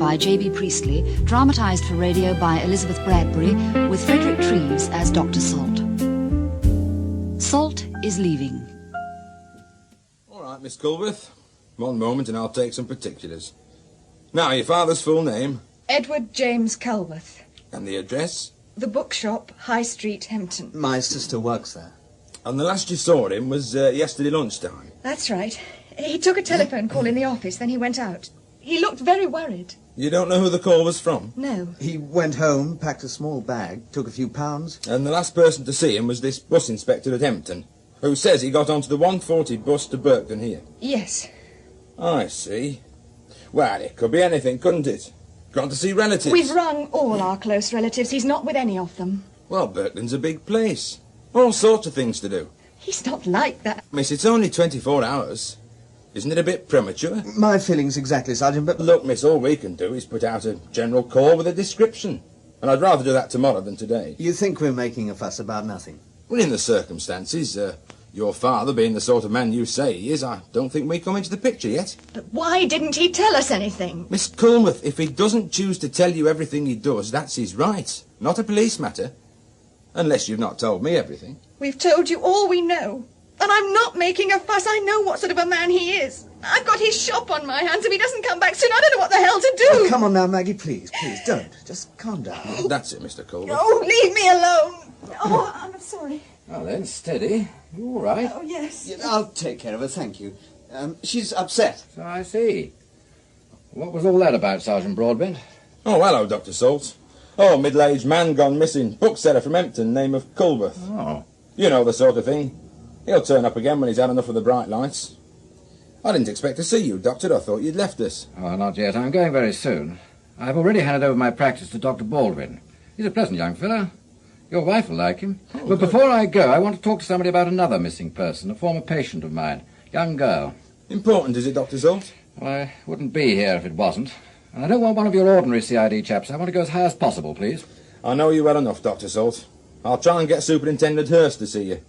by J.B. Priestley, dramatised for radio by Elizabeth Bradbury, with Frederick Treves as Dr. Salt. Salt is leaving. All right, Miss Culworth. One moment and I'll take some particulars. Now, your father's full name? Edward James Culworth. And the address? The bookshop, High Street, Hempton. My sister works there. And the last you saw him was yesterday lunchtime? That's right. He took a telephone call in the office, then he went out. He looked very worried. You don't know who the call was from? No. He went home, packed a small bag, took a few pounds. And the last person to see him was this bus inspector at Hempton, who says he got onto the 1:40 bus to Birkton here. Yes. I see. Well, it could be anything, couldn't it? Gone to see relatives. We've rung all our close relatives. He's not with any of them. Well, Birkton's a big place. All sorts of things to do. He's not like that. Miss, it's only 24 hours. Isn't it a bit premature? My feelings exactly, Sergeant, but... Look, miss, all we can do is put out a general call with a description. And I'd rather do that tomorrow than today. You think we're making a fuss about nothing? Well, in the circumstances, your father being the sort of man you say he is, I don't think we come into the picture yet. But why didn't he tell us anything? Miss Culworth, if he doesn't choose to tell you everything he does, that's his right. Not a police matter. Unless you've not told me everything. We've told you all we know. And I'm not making a fuss. I know what sort of a man he is. I've got his shop on my hands. If he doesn't come back soon, I don't know what the hell to do. Oh, come on now, Maggie, please, don't. Just calm down. That's it, Mr. Culworth. Oh, leave me alone. Oh, I'm sorry. Well then, steady. You all right? Oh, yes. Yeah, I'll take care of her, thank you. She's upset. So I see. What was all that about, Sergeant Broadbent? Oh, hello, Dr. Salt. Oh, middle-aged man gone missing. Bookseller from Hempton, name of Culworth. Oh. You know the sort of thing. He'll turn up again when he's had enough of the bright lights. I didn't expect to see you, Doctor. I thought you'd left us. Oh, not yet. I'm going very soon. I've already handed over my practice to Dr. Baldwin. He's a pleasant young fellow. Your wife will like him. Oh, but before I go, I want to talk to somebody about another missing person, a former patient of mine, young girl. Important, is it, Dr. Salt? Well, I wouldn't be here if it wasn't. And I don't want one of your ordinary CID chaps. I want to go as high as possible, please. I know you well enough, Dr. Salt. I'll try and get Superintendent Hurst to see you.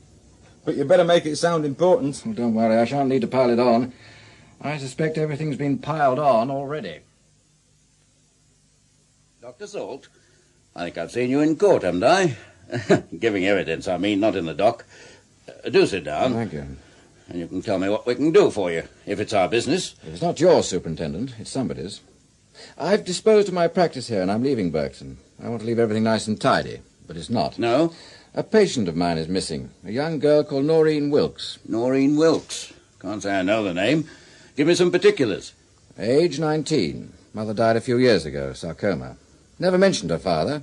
But you better make it sound important. Well, don't worry, I shan't need to pile it on. I suspect everything's been piled on already. Dr. Salt, I think I've seen you in court, haven't I? Giving evidence, I mean, not in the dock. Do sit down. Thank you. And you can tell me what we can do for you, if it's our business. If it's not your superintendent, it's somebody's. I've disposed of my practice here and I'm leaving Birkton. I want to leave everything nice and tidy, but it's not. No? A patient of mine is missing, a young girl called Noreen Wilkes. Noreen Wilkes. Can't say I know the name. Give me some particulars. Age 19. Mother died a few years ago, sarcoma. Never mentioned her father.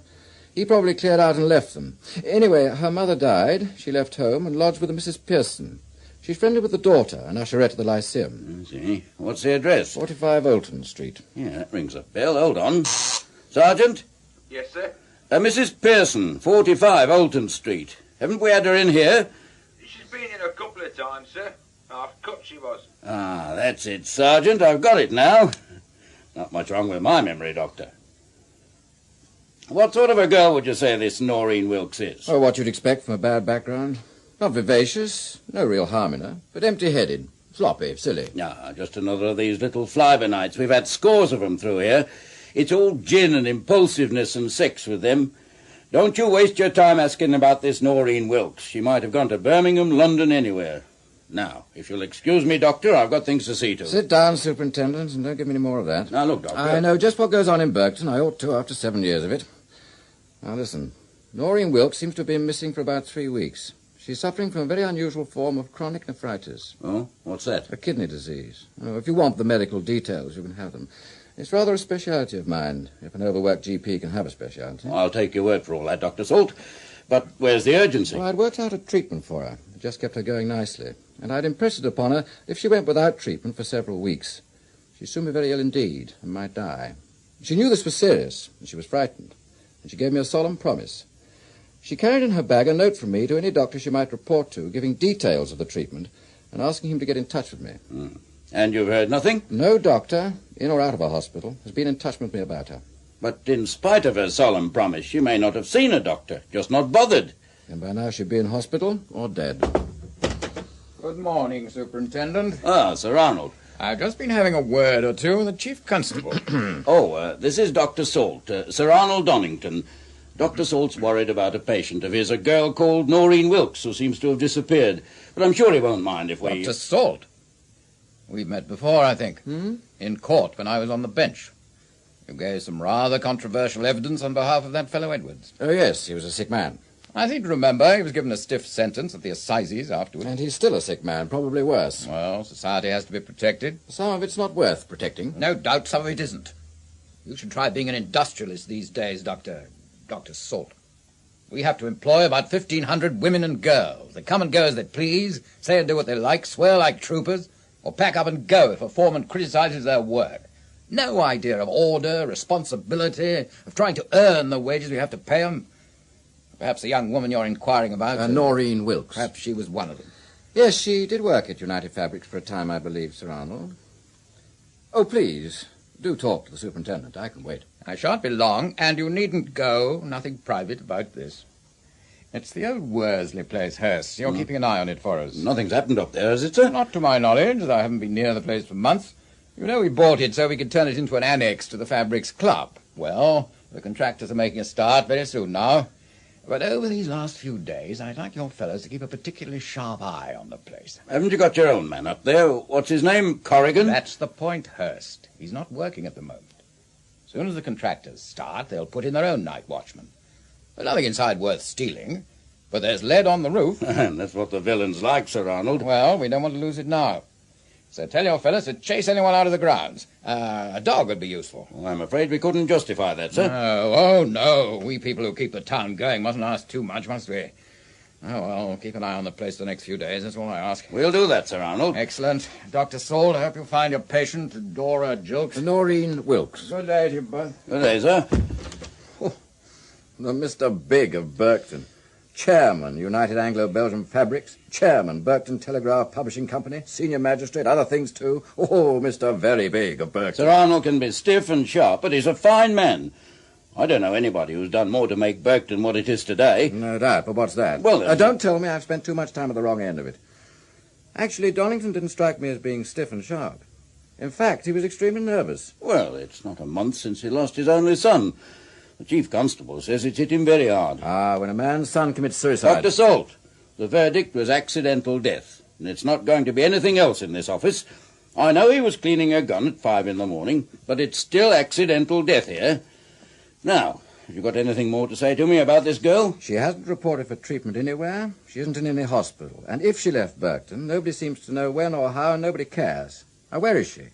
He probably cleared out and left them. Anyway, her mother died. She left home and lodged with a Mrs. Pearson. She's friendly with the daughter, an usherette at the Lyceum. I see. What's the address? 45 Olton Street. Yeah, that rings a bell. Hold on. Sergeant? Yes, sir? Mrs. Pearson, 45 Olton Street. Haven't we had her in here? She's been in a couple of times, sir. Half cut she was. Ah, that's it, Sergeant. I've got it now. Not much wrong with my memory, Doctor. What sort of a girl would you say this Noreen Wilkes is? Oh, what you'd expect from a bad background. Not vivacious, no real harm in her, but empty-headed, floppy, silly. Ah, just another of these little fly-by-nights. We've had scores of them through here. It's all gin and impulsiveness and sex with them. Don't you waste your time asking about this Noreen Wilkes. She might have gone to Birmingham, London, anywhere. Now, if you'll excuse me, Doctor, I've got things to see to. Sit down, Superintendent, and don't give me any more of that. Now, look, Doctor. I know just what goes on in Birkton. I ought to after 7 years of it. Now, listen. Noreen Wilkes seems to have been missing for about 3 weeks. She's suffering from a very unusual form of chronic nephritis. Oh, what's that? A kidney disease. Oh, if you want the medical details, you can have them. It's rather a speciality of mine, if an overworked GP can have a speciality. I'll take your word for all that, Dr. Salt. But where's the urgency? Well, I'd worked out a treatment for her. It just kept her going nicely. And I'd impressed it upon her if she went without treatment for several weeks, she'd soon be very ill indeed and might die. She knew this was serious, and she was frightened. And she gave me a solemn promise. She carried in her bag a note from me to any doctor she might report to, giving details of the treatment and asking him to get in touch with me. And you've heard nothing? No doctor, in or out of a hospital, has been in touch with me about her. But in spite of her solemn promise, she may not have seen a doctor, just not bothered. And by now she'd be in hospital or dead. Good morning, Superintendent. Ah, Sir Arnold. I've just been having a word or two with the Chief Constable. This is Dr. Salt, Sir Arnold Donnington. Dr. Salt's worried about a patient of his, a girl called Noreen Wilkes, who seems to have disappeared. But I'm sure he won't mind if we... Dr. Salt? We've met before, I think. In court, when I was on the bench. You gave some rather controversial evidence on behalf of that fellow Edwards. Oh, yes, he was a sick man. I seem to remember he was given a stiff sentence at the assizes afterwards. And he's still a sick man, probably worse. Well, society has to be protected. Some of it's not worth protecting. No doubt some of it isn't. You should try being an industrialist these days, Dr. Salt. We have to employ about 1,500 women and girls. They come and go as they please, say and do what they like, swear like troopers, or pack up and go if a foreman criticizes their work. No idea of order, responsibility, of trying to earn the wages we have to pay them. Perhaps the young woman you're inquiring about... Noreen Wilkes. Perhaps she was one of them. Yes, she did work at United Fabrics for a time, I believe, Sir Arnold. Oh, please, do talk to the superintendent. I can wait. I shan't be long, and you needn't go. Nothing private about this. It's the old Worsley place, Hurst. You're keeping an eye on it for us. Nothing's happened up there, has it, sir? Not to my knowledge. I haven't been near the place for months. You know, we bought it so we could turn it into an annex to the Fabrics Club. Well, the contractors are making a start very soon now. But over these last few days, I'd like your fellows to keep a particularly sharp eye on the place. Haven't you got your own man up there? What's his name? Corrigan? That's the point, Hurst. He's not working at the moment. As soon as the contractors start, they'll put in their own night watchman. There's nothing inside worth stealing, but there's lead on the roof. That's what the villains like, Sir Arnold. Well, we don't want to lose it now. So tell your fellows to chase anyone out of the grounds. A dog would be useful. Well, I'm afraid we couldn't justify that, sir. No. We people who keep the town going mustn't ask too much, must we? Oh, well, keep an eye on the place the next few days. That's all I ask. We'll do that, Sir Arnold. Excellent. Dr. Salt, I hope you'll find your patient, Dora Jilks. Noreen Wilkes. Good day to you both. Good day, sir. The Mr. Big of Berkton. Chairman, United Anglo-Belgian Fabrics. Chairman, Berkton Telegraph Publishing Company. Senior magistrate, other things too. Oh, Mr. Very Big of Berkton. Sir Arnold can be stiff and sharp, but he's a fine man. I don't know anybody who's done more to make Berkton what it is today. No doubt, but what's that? Well, don't tell me I've spent too much time at the wrong end of it. Actually, Donnington didn't strike me as being stiff and sharp. In fact, he was extremely nervous. Well, it's not a month since he lost his only son. The Chief Constable says it's hit him very hard. When a man's son commits suicide... Dr. Salt, the verdict was accidental death, and it's not going to be anything else in this office. I know he was cleaning a gun at 5 a.m, but it's still accidental death here. Now, have you got anything more to say to me about this girl? She hasn't reported for treatment anywhere. She isn't in any hospital. And if she left Berkton, nobody seems to know when or how, and nobody cares. Now, where is she?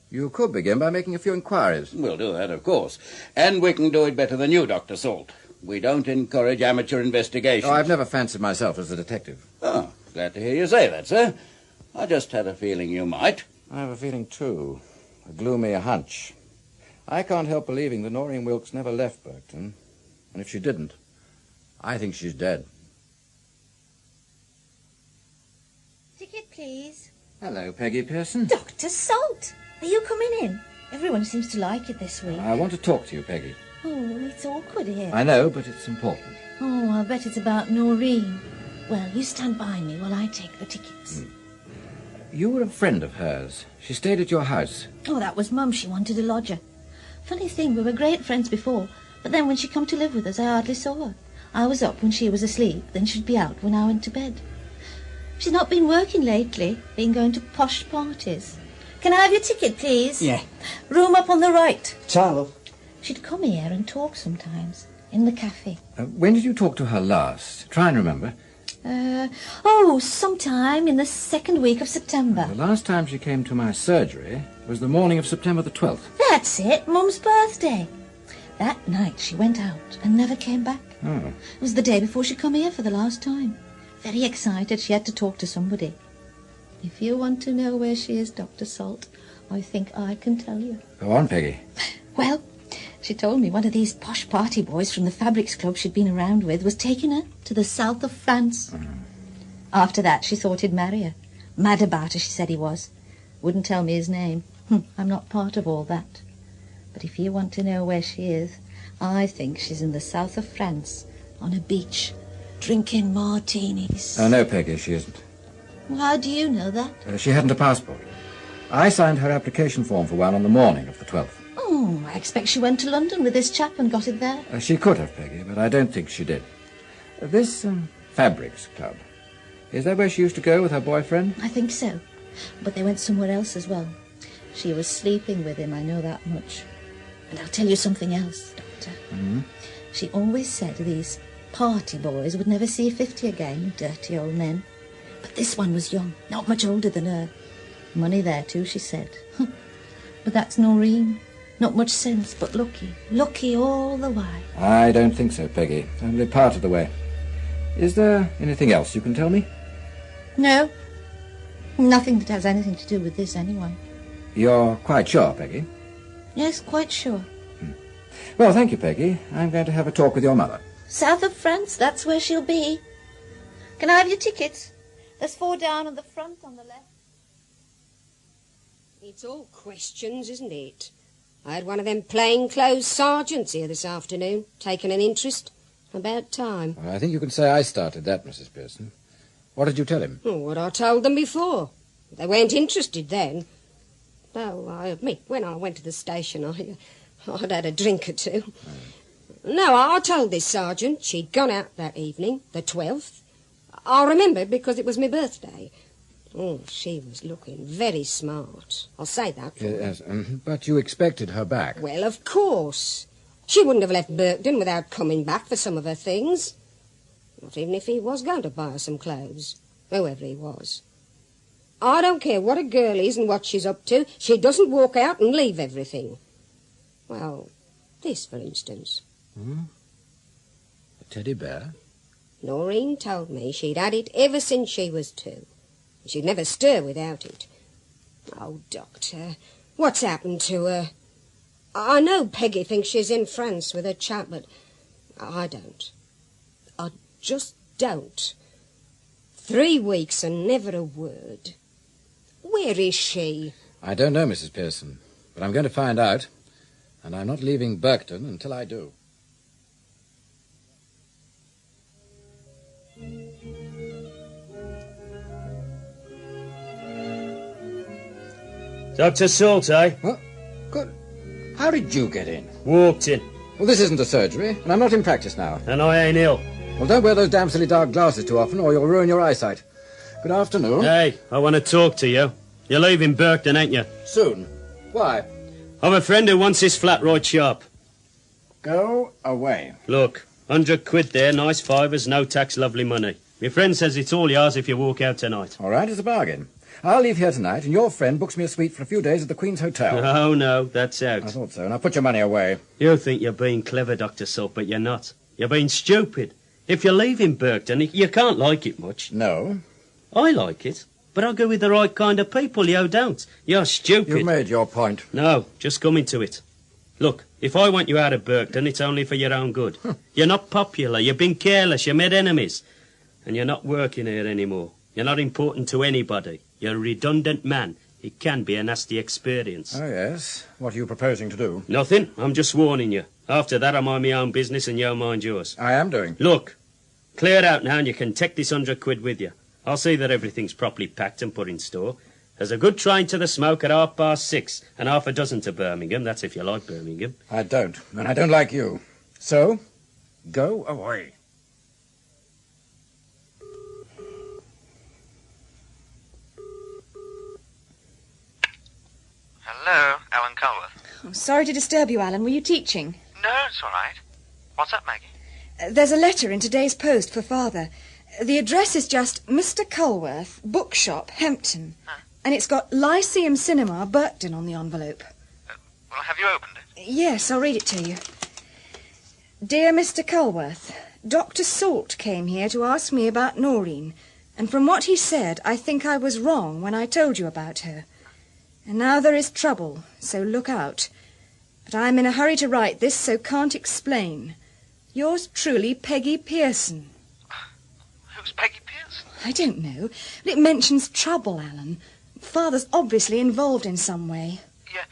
You could begin by making a few inquiries. We'll do that, of course. And we can do it better than you, Dr. Salt. We don't encourage amateur investigations. Oh, I've never fancied myself as a detective. Oh, glad to hear you say that, sir. I just had a feeling you might. I have a feeling, too. A gloomy hunch. I can't help believing that Noreen Wilkes never left Berkton. And if she didn't, I think she's dead. Ticket, please. Hello, Peggy Pearson. Dr. Salt! Are you coming in? Everyone seems to like it this week. I want to talk to you, Peggy. Oh, it's awkward here. I know, but it's important. Oh, I'll bet it's about Noreen. Well, you stand by me while I take the tickets. You were a friend of hers. She stayed at your house. Oh, that was Mum. She wanted a lodger. Funny thing, we were great friends before, but then when she come to live with us, I hardly saw her. I was up when she was asleep, then she'd be out when I went to bed. She's not been working lately, been going to posh parties. Can I have your ticket, please? Yeah. Room up on the right. Charlotte. She'd come here and talk sometimes, in the cafe. When did you talk to her last? Try and remember. Sometime in the second week of September. The last time she came to my surgery was the morning of September the 12th. That's it, Mum's birthday. That night she went out and never came back. Oh. It was the day before she come here for the last time. Very excited, she had to talk to somebody. If you want to know where she is, Dr. Salt, I think I can tell you. Go on, Peggy. Well, she told me one of these posh party boys from the Fabrics Club she'd been around with was taking her to the south of France. After that, she thought he'd marry her. Mad about her, she said he was. Wouldn't tell me his name. I'm not part of all that. But if you want to know where she is, I think she's in the south of France, on a beach, drinking martinis. No, Peggy, she isn't. Well, how do you know that? She hadn't a passport. I signed her application form for one on the morning of the 12th. Oh, I expect she went to London with this chap and got it there. She could have, Peggy, but I don't think she did. This Fabrics Club, is that where she used to go with her boyfriend? I think so. But they went somewhere else as well. She was sleeping with him, I know that much. And I'll tell you something else, Doctor. Mm-hmm. She always said these party boys would never see 50 again, dirty old men. But this one was young, not much older than her. Money there too, she said. But that's Noreen. Not much sense, but lucky. Lucky all the while. I don't think so, Peggy. Only part of the way. Is there anything else you can tell me? No. Nothing that has anything to do with this, anyway. You're quite sure, Peggy? Yes, quite sure. Well, thank you, Peggy. I'm going to have a talk with your mother. South of France, that's where she'll be. Can I have your tickets? There's 4 down on the front on the left. It's all questions, isn't it? I had one of them plainclothes sergeants here this afternoon, taking an interest. About time. Well, I think you can say I started that, Mrs. Pearson. What did you tell him? Oh, what I told them before. They weren't interested then. Though, I admit, when I went to the station, I'd had a drink or two. No, I told this sergeant she'd gone out that evening, the 12th. I remember because it was my birthday. Oh, she was looking very smart. I'll say that for her. Yes, but you expected her back. Well, of course. She wouldn't have left Birkton without coming back for some of her things. Not even if he was going to buy her some clothes, whoever he was. I don't care what a girl is and what she's up to, she doesn't walk out and leave everything. Well, this, for instance. A teddy bear? Noreen told me she'd had it ever since she was 2. She'd never stir without it. Oh, Doctor, what's happened to her? I know Peggy thinks she's in France with her chap, but I don't. I just don't. 3 weeks and never a word. Where is she? I don't know, Mrs. Pearson, but I'm going to find out, and I'm not leaving Birkton until I do. Dr. Salt, eh? What? Good. How did you get in? Walked in. Well, this isn't a surgery, and I'm not in practice now. And I ain't ill. Well, don't wear those damn silly dark glasses too often, or you'll ruin your eyesight. Good afternoon. Hey, I want to talk to you. You're leaving Birkton, ain't you? Soon. Why? I've a friend who wants his flat right sharp. Go away. Look, 100 quid there, nice fivers, no tax, lovely money. My friend says it's all yours if you walk out tonight. All right, it's a bargain. I'll leave here tonight, and your friend books me a suite for a few days at the Queen's Hotel. Oh, no, that's out. I thought so. Now put your money away. You think you're being clever, Dr. Salt, but you're not. You're being stupid. If you're leaving Birkton, you can't like it much. No. I like it, but I go with the right kind of people. You don't. You're stupid. You've made your point. No, just come into it. Look, if I want you out of Birkton, it's only for your own good. You're not popular, you've been careless, you made enemies. And you're not working here anymore. You're not important to anybody. You're a redundant man. It can be a nasty experience. Oh, yes. What are you proposing to do? Nothing. I'm just warning you. After that, I mind my own business and you mind yours. I am doing. Look, clear out now and you can take this 100 quid with you. I'll see that everything's properly packed and put in store. There's a good train to the Smoke at 6:30 and half a dozen to Birmingham. That's if you like Birmingham. I don't, and I don't like you. So, go away. Hello, Alan Culworth. Oh, sorry to disturb you, Alan. Were you teaching? No, it's all right. What's up, Maggie? There's a letter in today's post for Father. The address is just Mr. Culworth, Bookshop, Hempton. Huh? And it's got Lyceum Cinema, Birkton on the envelope. Well, have you opened it? Yes, I'll read it to you. Dear Mr. Culworth, Dr. Salt came here to ask me about Noreen, and from what he said, I think I was wrong when I told you about her. And now there is trouble, so look out. But I'm in a hurry to write this, so can't explain. Yours truly, Peggy Pearson. Who's Peggy Pearson? I don't know, but it mentions trouble, Alan. Father's obviously involved in some way. Yeah,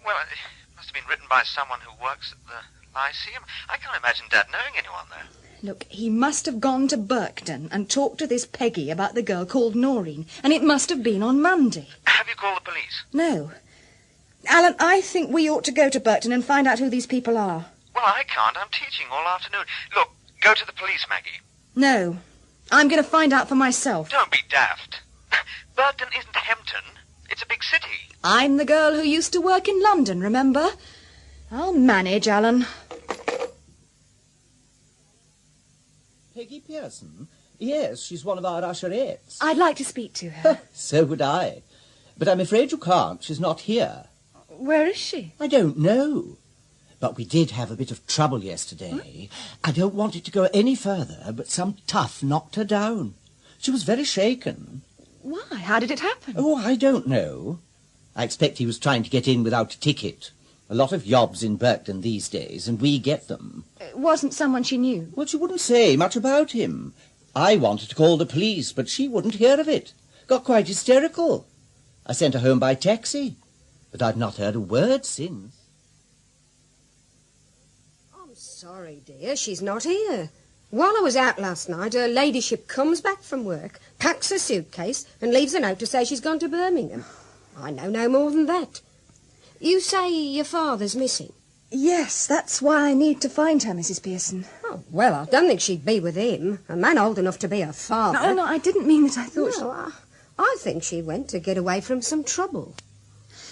well, it must have been written by someone who works at the Lyceum. I can't imagine Dad knowing anyone there. Look, he must have gone to Birkton and talked to this Peggy about the girl called Noreen, and it must have been on Monday. Have you called the police? No. Alan, I think we ought to go to Burton and find out who these people are. Well, I can't. I'm teaching all afternoon. Look, go to the police, Maggie. No. I'm going to find out for myself. Don't be daft. Burton isn't Hempton. It's a big city. I'm the girl who used to work in London, remember? I'll manage, Alan. Peggy Pearson? Yes, she's one of our usherettes. I'd like to speak to her. So would I. But I'm afraid you can't. She's not here. Where is she? I don't know. But we did have a bit of trouble yesterday. I don't want it to go any further, but some tough knocked her down. She was very shaken. Why? How did it happen? Oh, I don't know. I expect he was trying to get in without a ticket. A lot of yobs in Burton these days, and we get them. It wasn't someone she knew. Well, she wouldn't say much about him. I wanted to call the police, but she wouldn't hear of it. Got quite hysterical. I sent her home by taxi, but I've not heard a word since. I'm sorry, dear, she's not here. While I was out last night, her ladyship comes back from work, packs her suitcase, and leaves a note to say she's gone to Birmingham. I know no more than that. You say your father's missing? Yes, that's why I need to find her, Mrs. Pearson. Oh, well, I don't think she'd be with him. A man old enough to be her father. No, I didn't mean that. I thought... No, I think she went to get away from some trouble.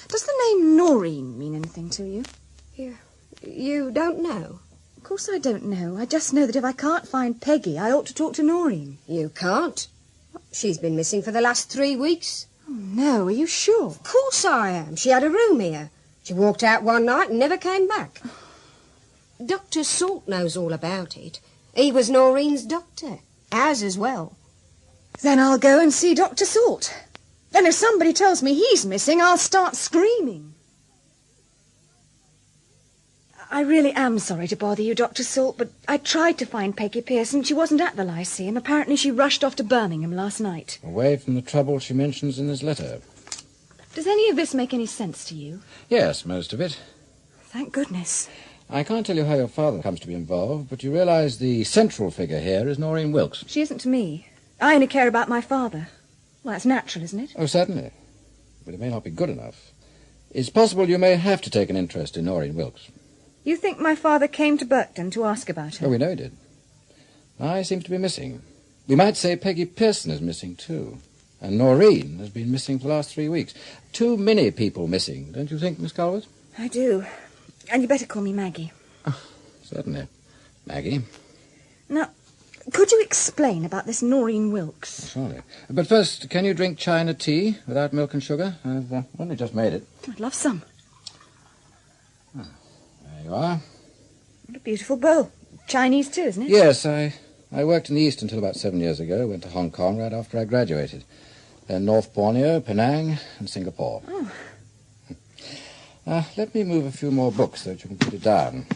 Does the name Noreen mean anything to you? You don't know? Of course I don't know. I just know that if I can't find Peggy, I ought to talk to Noreen. You can't. She's been missing for the last 3 weeks. Oh, no, are you sure? Of course I am. She had a room here. She walked out one night and never came back. Dr. Salt knows all about it. He was Noreen's doctor. Ours as well. Then I'll go and see Dr. Salt. And if somebody tells me he's missing, I'll start screaming. I really am sorry to bother you, Dr. Salt, but I tried to find Peggy Pearson. She wasn't at the Lyceum. Apparently she rushed off to Birmingham last night. Away from the trouble she mentions in his letter. Does any of this make any sense to you? Yes, most of it. Thank goodness. I can't tell you how your father comes to be involved, but you realise the central figure here is Noreen Wilkes. She isn't to me. I only care about my father. Well, that's natural, isn't it? Oh, certainly. But it may not be good enough. It's possible you may have to take an interest in Noreen Wilkes. You think my father came to Burton to ask about her? Oh, we know he did. I seem to be missing. We might say Peggy Pearson is missing, too. And Noreen has been missing for the last 3 weeks. Too many people missing, don't you think, Miss Culworth? I do. And you better call me Maggie. Oh, certainly. Maggie. Now, could you explain about this Noreen Wilkes? Sorry. But first, can you drink China tea without milk and sugar? I've only just made it. I'd love some. Oh, there you are. What a beautiful bowl. Chinese too, isn't it? Yes, I worked in the East until about 7 years ago. Went to Hong Kong right after I graduated. Then North Borneo, Penang, and Singapore. Oh. Let me move a few more books so that you can put it down.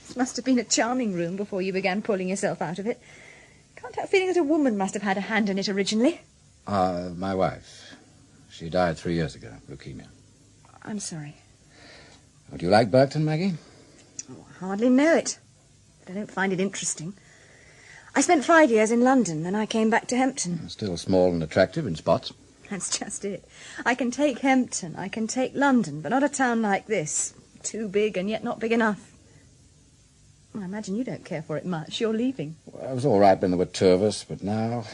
This must have been a charming room before you began pulling yourself out of it. Can't help feeling that a woman must have had a hand in it originally. My wife. She died 3 years ago, leukemia. I'm sorry. Do you like Burton, Maggie? Oh, I hardly know it. But I don't find it interesting. I spent 5 years in London, then I came back to Hempton. Still small and attractive in spots. That's just it. I can take Hempton, I can take London, but not a town like this. Too big and yet not big enough. Well, I imagine you don't care for it much. You're leaving. Well, I was all right when there were two of us, but now,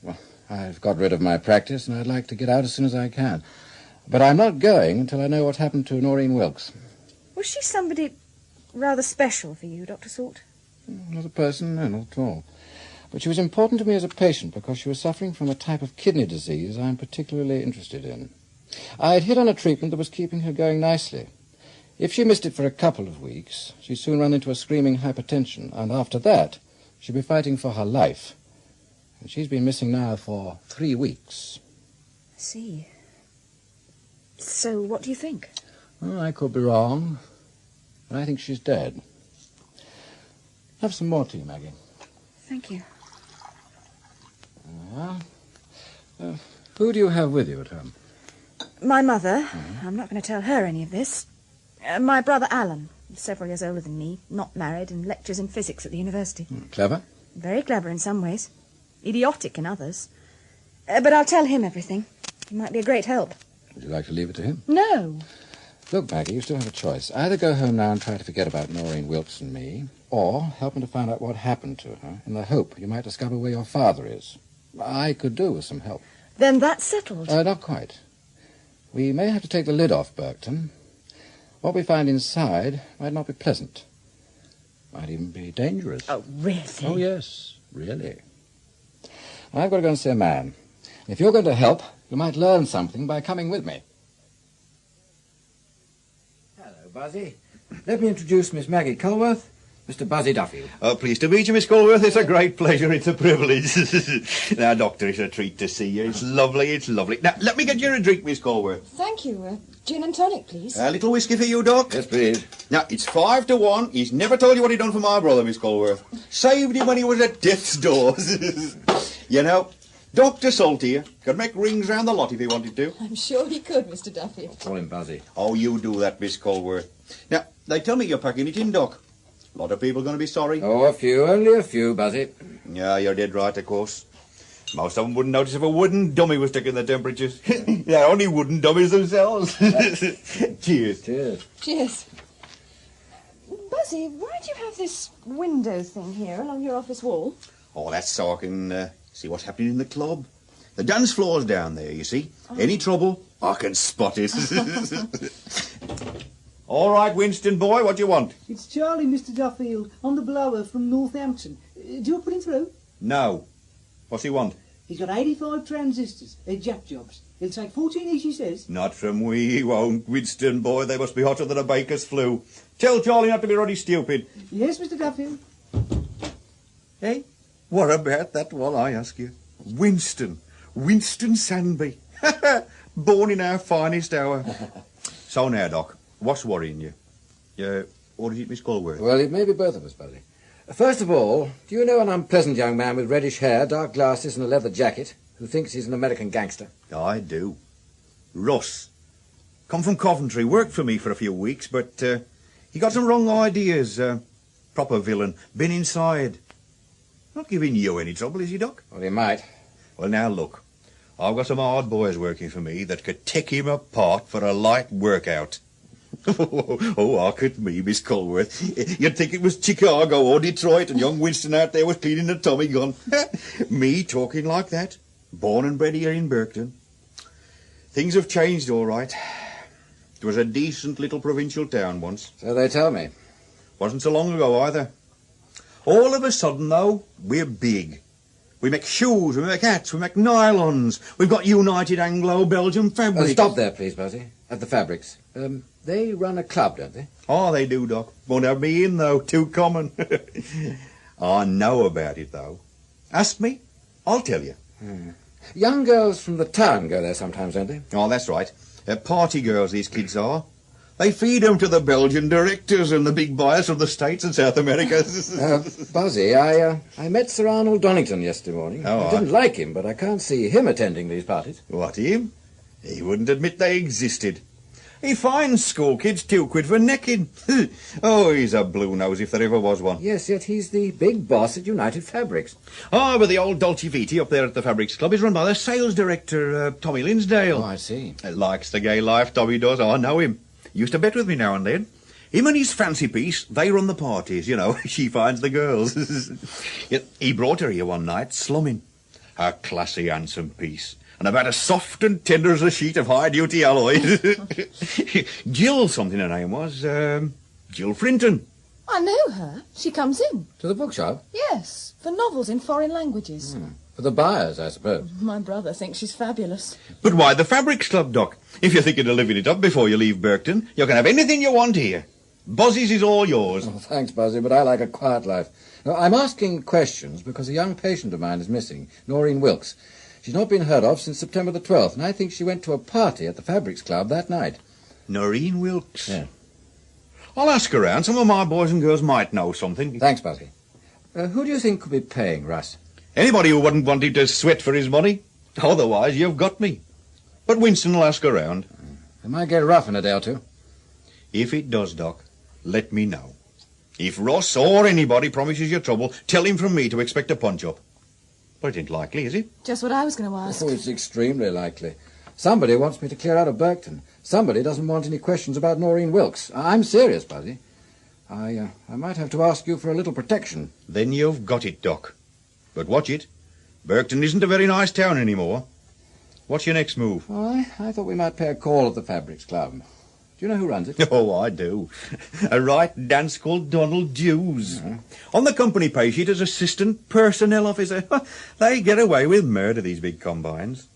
well, I've got rid of my practice and I'd like to get out as soon as I can. But I'm not going until I know what happened to Noreen Wilkes. Was she somebody rather special for you, Dr. Salt? Not a person, no, not at all. But she was important to me as a patient because she was suffering from a type of kidney disease I'm particularly interested in. I had hit on a treatment that was keeping her going nicely. If she missed it for a couple of weeks, she'd soon run into a screaming hypertension, and after that, she'd be fighting for her life. And she's been missing now for 3 weeks. I see. So what do you think? Well, I could be wrong, but I think she's dead. Have some more tea, Maggie. Thank you. Who do you have with you at home? My mother. I'm not going to tell her any of this. My brother Alan, several years older than me, not married, and lectures in physics at the university. Clever? Very clever in some ways. Idiotic in others. But I'll tell him everything. He might be a great help. Would you like to leave it to him? No. Look, Maggie, you still have a choice. Either go home now and try to forget about Noreen Wilkes and me, or help me to find out what happened to her in the hope you might discover where your father is. I could do with some help. Then that's settled. Not quite. We may have to take the lid off Berkton. What we find inside might not be pleasant. Might even be dangerous. Oh, really? Oh, yes, really. I've got to go and see a man. If you're going to help, you might learn something by coming with me. Hello, Buzzy. Let me introduce Miss Maggie Culworth, Mr. Buzzy Duffield. Oh, pleased to meet you, Miss Culworth. It's a great pleasure. It's a privilege. Now, Doctor, it's a treat to see you. It's lovely, it's lovely. Now, let me get you a drink, Miss Culworth. Thank you. Gin and tonic, please. A little whiskey for you, Doc? Yes, please. Now, it's 5-1. He's never told you what he done for my brother, Miss Culworth. Saved him when he was at death's doors. You know, Dr. Salt here could make rings round the lot if he wanted to. I'm sure he could, Mr. Duffield. Call him Buzzy. Oh, you do that, Miss Culworth. Now, they tell me you're packing it in, Doc. A lot of people going to be sorry. Oh, a few, only a few, Buzzy. Yeah, you're dead right, of course. Most of them wouldn't notice if a wooden dummy was taking the temperatures. They're only wooden dummies themselves. Cheers. Cheers. Cheers. Buzzy, why do you have this window thing here along your office wall? Oh, that's so I can see what's happening in the club. The dance floor's down there, you see. Any trouble, I can spot it. All right, Winston boy, what do you want? It's Charlie, Mr. Duffield, on the blower from Northampton. Do you put him through? No. What's he want? He's got 85 transistors. They're jack jobs. He'll take 14 each, he says. Not from we, he won't. Winston boy, they must be hotter than a baker's flu. Tell Charlie not to be ruddy stupid. Yes, Mr. Duffield. Hey, what about that one, I ask you? Winston Sandby. Born in our finest hour. So now, Doc, what's worrying you? Or is it Miss Culworth? Well, it may be both of us, Buzzy. First of all, do you know an unpleasant young man with reddish hair, dark glasses and a leather jacket who thinks he's an American gangster? I do. Ross. Come from Coventry, worked for me for a few weeks, but he got some wrong ideas. Proper villain. Been inside. Not giving you any trouble, is he, Doc? Well, he might. Well, now, look. I've got some hard boys working for me that could take him apart for a light workout. Oh, hark at me, Miss Culworth. You'd think it was Chicago or Detroit and young Winston out there was cleaning a Tommy gun. Me talking like that. Born and bred here in Berkton. Things have changed, all right. It was a decent little provincial town once. So they tell me. Wasn't so long ago, either. All of a sudden, though, we're big. We make shoes, we make hats, we make nylons. We've got United Anglo-Belgian Fabrics. Stop there, please, Buzzy. At the Fabrics. They run a club, don't they? Oh, they do, Doc. Won't have me in, though. Too common. I know about it, though. Ask me, I'll tell you. Young girls from the town go there sometimes, don't they? Oh, that's right. Party girls, these kids are. They feed them to the Belgian directors and the big buyers from the States and South America. Buzzy, I met Sir Arnold Donnington yesterday morning. Oh, I didn't like him, but I can't see him attending these parties. What, him? He wouldn't admit they existed. He fines school kids £2 for necking. Oh, he's a blue nose if there ever was one. Yes, yet he's the big boss at United Fabrics. Oh, but the old Dolce Vita up there at the Fabrics Club is run by the sales director, Tommy Linsdale. Oh, I see. Likes the gay life, Tommy does. I know him. Used to bet with me now and then. Him and his fancy piece, they run the parties, you know. She finds the girls. He brought her here one night, slumming. A classy, handsome piece. And about as soft and tender as a sheet of high-duty alloy. Jill something her name was. Jill Frinton. I know her. She comes in. To the bookshop? Yes, for novels in foreign languages. For the buyers, I suppose. My brother thinks she's fabulous. But why the Fabrics Club, Doc? If you're thinking of living it up before you leave Berkton, you can have anything you want here. Buzzy's is all yours. Oh, thanks, Buzzy, but I like a quiet life. Now, I'm asking questions because a young patient of mine is missing, Noreen Wilkes. She's not been heard of since September the 12th, and I think she went to a party at the Fabrics Club that night. Noreen Wilkes? Yeah. I'll ask around. Some of my boys and girls might know something. Thanks, Buzzy. Who do you think could be paying Russ? Anybody who wouldn't want him to sweat for his money. Otherwise, you've got me. But Winston will ask around. It might get rough in a day or two. If it does, Doc, let me know. If Ross or anybody promises you trouble, tell him from me to expect a punch-up. But it ain't likely, is it? Just what I was going to ask. Oh, it's extremely likely. Somebody wants me to clear out of Berkton. Somebody doesn't want any questions about Noreen Wilkes. I'm serious, Buzzy. I might have to ask you for a little protection. Then you've got it, Doc. But watch it. Berkton isn't a very nice town anymore. What's your next move? Oh, I thought we might pay a call at the Fabrics Club. Do you know who runs it? Oh, I do. A right dance called Donald Dews. On the company pay sheet as assistant personnel officer. They get away with murder, these big combines.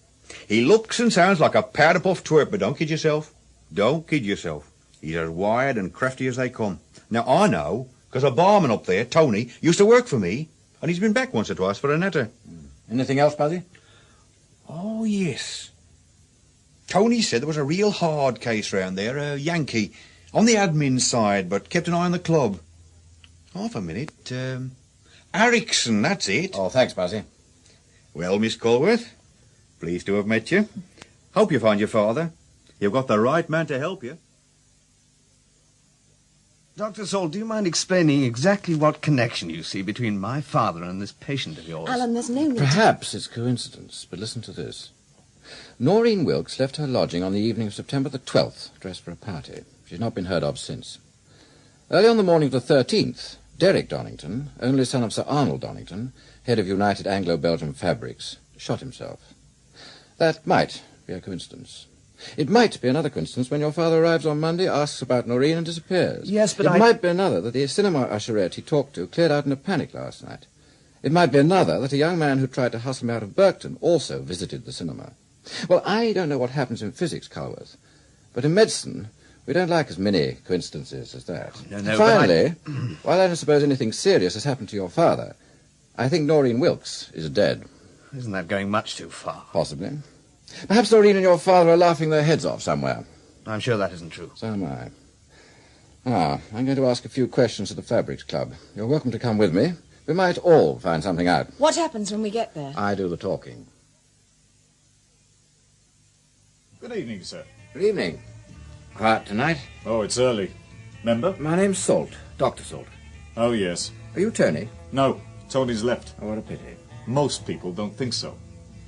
He looks and sounds like a powder-puff twerp, but don't kid yourself. Don't kid yourself. He's as wired and crafty as they come. Now, I know, because a barman up there, Tony, used to work for me, and he's been back once or twice for a natter. Anything else, Buzzy? Oh, yes. Tony said there was a real hard case round there, a Yankee, on the admin side, but kept an eye on the club. Half a minute. Ericsson, that's it. Oh, thanks, Buzzy. Well, Miss Culworth, pleased to have met you. Hope you find your father. You've got the right man to help you. Dr. Salt, do you mind explaining exactly what connection you see between my father and this patient of yours? Alan, there's no need. Perhaps it's coincidence, but listen to this. Noreen Wilkes left her lodging on the evening of September the 12th, dressed for a party. She's not been heard of since. Early on the morning of the 13th, Derek Donnington, only son of Sir Arnold Donnington, head of United Anglo-Belgian Fabrics, shot himself. That might be a coincidence. It might be another coincidence when your father arrives on Monday, asks about Noreen and disappears. Yes, but It might be another that the cinema usherette he talked to cleared out in a panic last night. It might be another that a young man who tried to hustle him out of Berkton also visited the cinema. Well, I don't know what happens in physics, Culworth, but in medicine we don't like as many coincidences as that. No, Finally, while I don't suppose anything serious has happened to your father, I think Noreen Wilkes is dead. Isn't that going much too far? Possibly. Perhaps Noreen and your father are laughing their heads off somewhere. I'm sure that isn't true. So am I. I'm going to ask a few questions at the Fabrics Club. You're welcome to come with me. We might all find something out. What happens when we get there? I do the talking. Good evening, sir. Good evening. Quiet tonight? Oh, it's early. Member? My name's Salt, Dr. Salt. Oh, yes. Are you Tony? No, Tony's left. Oh, what a pity. Most people don't think so.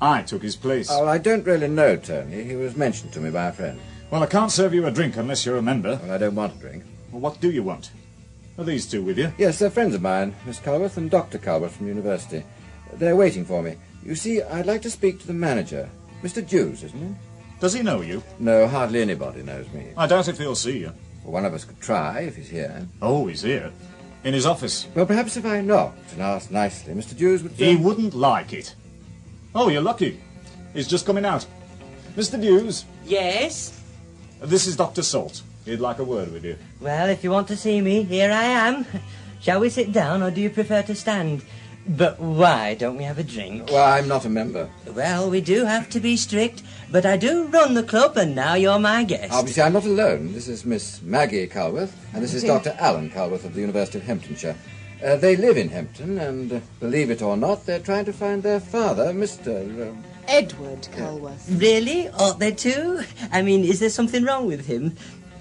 I took his place. Oh, I don't really know Tony. He was mentioned to me by a friend. Well, I can't serve you a drink unless you're a member. Well, I don't want a drink. Well, what do you want? Are these two with you? Yes, they're friends of mine, Miss Culworth and Dr. Culworth from university. They're waiting for me. You see, I'd like to speak to the manager. Mr. Dews, isn't he? Does he know you? No, hardly anybody knows me. I doubt if he'll see you. Well, one of us could try, if he's here. Oh, he's here. In his office. Well, perhaps if I knocked and asked nicely, Mr. Dews would... He wouldn't like it. Oh, you're lucky. He's just coming out. Mr. Dews. Yes? This is Dr. Salt. He'd like a word with you. Well, if you want to see me, here I am. Shall we sit down, or do you prefer to stand? But why don't we have a drink? Well, I'm not a member. Well, we do have to be strict, but I do run the club, and now you're my guest. Obviously, I'm not alone. This is Miss Maggie Culworth, and this is Dr. Alan Culworth of the University of Hamptonshire. They live in Hempton, and believe it or not, they're trying to find their father, Mr. Edward Culworth. Really? Ought there to? I mean, is there something wrong with him?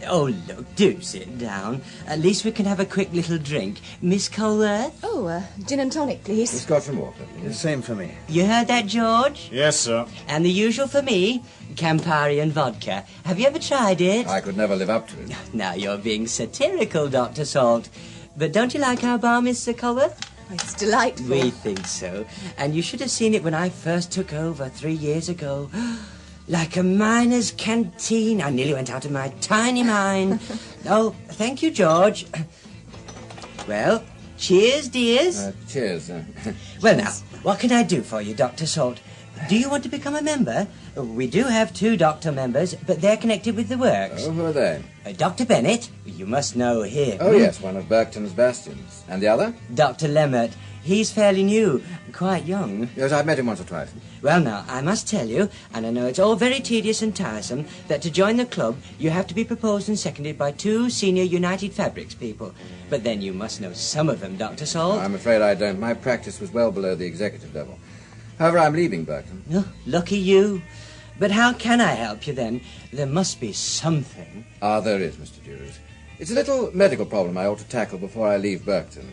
Oh, look, do sit down. At least we can have a quick little drink. Miss Culworth? Oh, gin and tonic, please. Scotch and water, please. Same for me. You heard that, George? Yes, sir. And the usual for me, Campari and vodka. Have you ever tried it? I could never live up to it. Now you're being satirical, Dr. Salt. But don't you like our bar, Mr. Culworth? It's delightful. We think so. And you should have seen it when I first took over 3 years ago. Like a miner's canteen. I nearly went out of my tiny mind. Oh, thank you, George. Well, cheers, dears. Cheers. Well, now, what can I do for you, Dr. Salt? Do you want to become a member? We do have 2 doctor members, but they're connected with the works. Oh, who are they? Dr. Bennett, you must know him. Oh, yes, one of Berkton's bastions. And the other? Dr. Lemmert. He's fairly new, quite young. Yes, I've met him once or twice. Well, now, I must tell you, and I know it's all very tedious and tiresome, that to join the club, you have to be proposed and seconded by 2 senior United Fabrics people. But then you must know some of them, Dr. Salt. I'm afraid I don't. My practice was well below the executive level. However, I'm leaving Berkton. Oh, lucky you. But how can I help you, then? There must be something. Ah, there is, Mr. Devereux. It's a little medical problem I ought to tackle before I leave Berkton.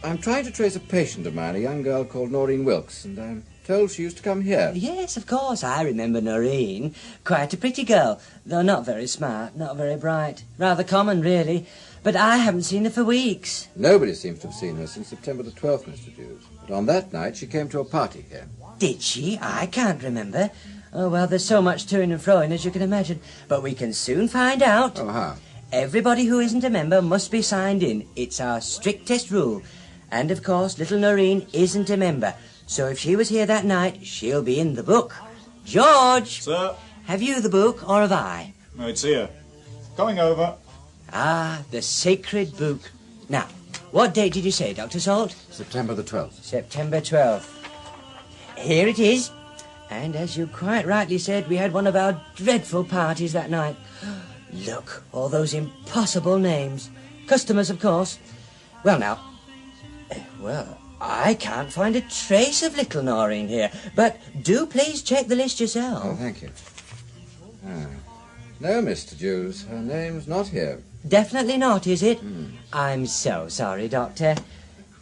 I'm trying to trace a patient of mine, a young girl called Noreen Wilkes, and I'm told she used to come here. Yes, of course, I remember Noreen. Quite a pretty girl, though not very smart, not very bright. Rather common, really. But I haven't seen her for weeks. Nobody seems to have seen her since September the 12th, Mr. Dews. But on that night, she came to a party here. Did she? I can't remember. Oh, well, there's so much to-ing and fro-ing, as you can imagine. But we can soon find out. Oh, how? Everybody who isn't a member must be signed in. It's our strictest rule. And, of course, little Noreen isn't a member. So if she was here that night, she'll be in the book. George! Sir? Have you the book, or have I? No, it's here. Coming over. Ah, the sacred book. Now, what date did you say, Dr. Salt? September the 12th. September 12th. Here it is. And as you quite rightly said, we had one of our dreadful parties that night. Look, all those impossible names. Customers, of course. Well, now, I can't find a trace of little Noreen here, but do please check the list yourself. Oh, thank you. No, Mr. Dews, her name's not here. Definitely not, is it? I'm so sorry, Doctor.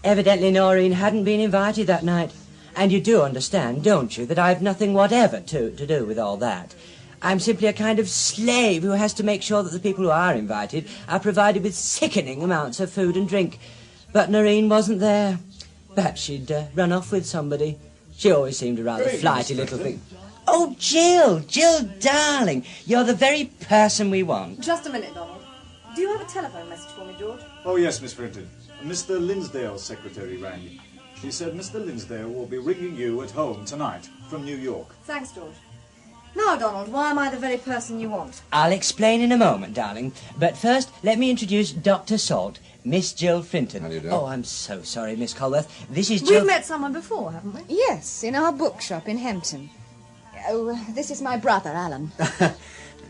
Evidently Noreen hadn't been invited that night. And you do understand, don't you, that I've nothing whatever to do with all that. I'm simply a kind of slave who has to make sure that the people who are invited are provided with sickening amounts of food and drink. But Noreen wasn't there. Perhaps she'd run off with somebody. She always seemed a rather flighty little thing. Oh, Jill, darling, you're the very person we want. Just a minute, Donald. Do you have a telephone message for me, George? Oh, yes, Miss Frinton. Mr. Linsdale's secretary rang. She said Mr. Linsdale will be ringing you at home tonight from New York. Thanks, George. Now, Donald, why am I the very person you want? I'll explain in a moment, darling. But first, let me introduce Dr. Salt, Miss Jill Frinton. How do you do? Oh, I'm so sorry, Miss Culworth. This is Jill... We've met someone before, haven't we? Yes, in our bookshop in Hampton. Oh, this is my brother, Alan.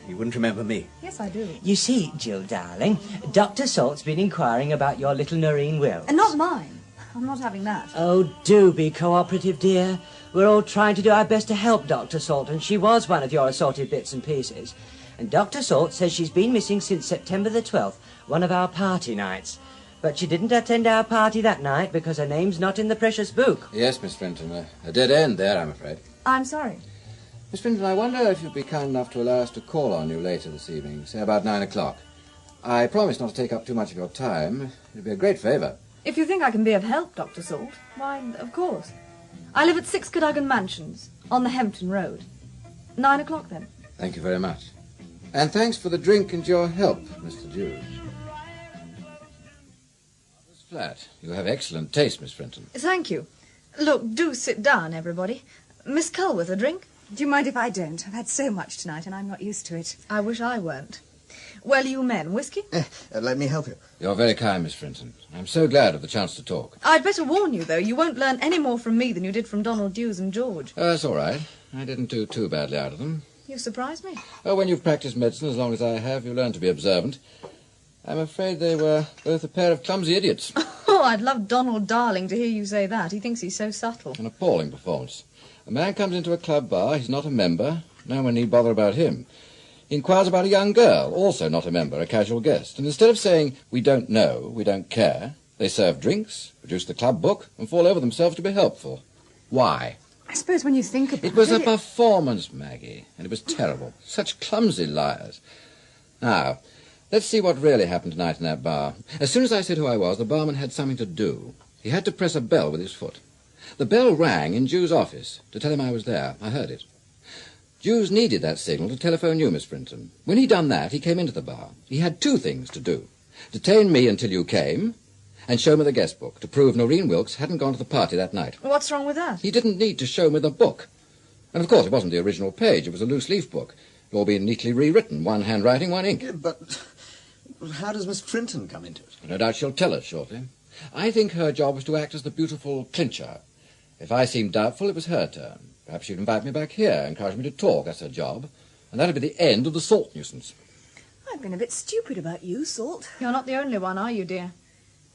You wouldn't remember me. Yes, I do. You see, Jill, darling, Dr. Salt's been inquiring about your little Noreen Wilkes. And not mine. I'm not having that. Oh, do be cooperative, dear. We're all trying to do our best to help Dr. Salt, and she was one of your assorted bits and pieces. And Dr. Salt says she's been missing since September the 12th, one of our party nights. But she didn't attend our party that night because her name's not in the precious book. Yes, Miss Frinton. A dead end there, I'm afraid. I'm sorry. Miss Frinton, I wonder if you'd be kind enough to allow us to call on you later this evening, say about 9 o'clock. I promise not to take up too much of your time. It'd be a great favour. If you think I can be of help, Dr. Salt, why, of course. I live at 6 Cadogan Mansions, on the Hampton Road. 9 o'clock, then. Thank you very much. And thanks for the drink and your help, Mr. Dews. This flat. You have excellent taste, Miss Frinton. Thank you. Look, do sit down, everybody. Miss Culworth, a drink? Do you mind if I don't? I've had so much tonight and I'm not used to it. I wish I weren't. Well, you men, whiskey? Let me help you. You're very kind, Miss Frinton. I'm so glad of the chance to talk. I'd better warn you, though, you won't learn any more from me than you did from Donald Dews and George. Oh, that's all right. I didn't do too badly out of them. You surprise me. Oh, when you've practiced medicine as long as I have, you learn to be observant. I'm afraid they were both a pair of clumsy idiots. Oh, I'd love Donald Darling to hear you say that. He thinks he's so subtle. An appalling performance. A man comes into a club bar, he's not a member, no one need bother about him. He inquires about a young girl, also not a member, a casual guest, and instead of saying, we don't know, we don't care, they serve drinks, produce the club book, and fall over themselves to be helpful. Why? I suppose when you think about it... It was a performance, Maggie, and it was terrible. Such clumsy liars. Now, let's see what really happened tonight in that bar. As soon as I said who I was, the barman had something to do. He had to press a bell with his foot. The bell rang in Dew's office to tell him I was there. I heard it. Dews needed that signal to telephone you, Miss Frinton. When he'd done that, he came into the bar. He had two things to do. Detain me until you came, and show me the guest book to prove Noreen Wilkes hadn't gone to the party that night. What's wrong with that? He didn't need to show me the book. And, of course, it wasn't the original page. It was a loose-leaf book. It all been neatly rewritten, one handwriting, one ink. Yeah, but how does Miss Frinton come into it? No doubt she'll tell us shortly. I think her job was to act as the beautiful clincher. If I seemed doubtful, it was her turn. Perhaps she'd invite me back here, encourage me to talk. That's her job. And that'd be the end of the salt nuisance. I've been a bit stupid about you, Salt. You're not the only one, are you, dear?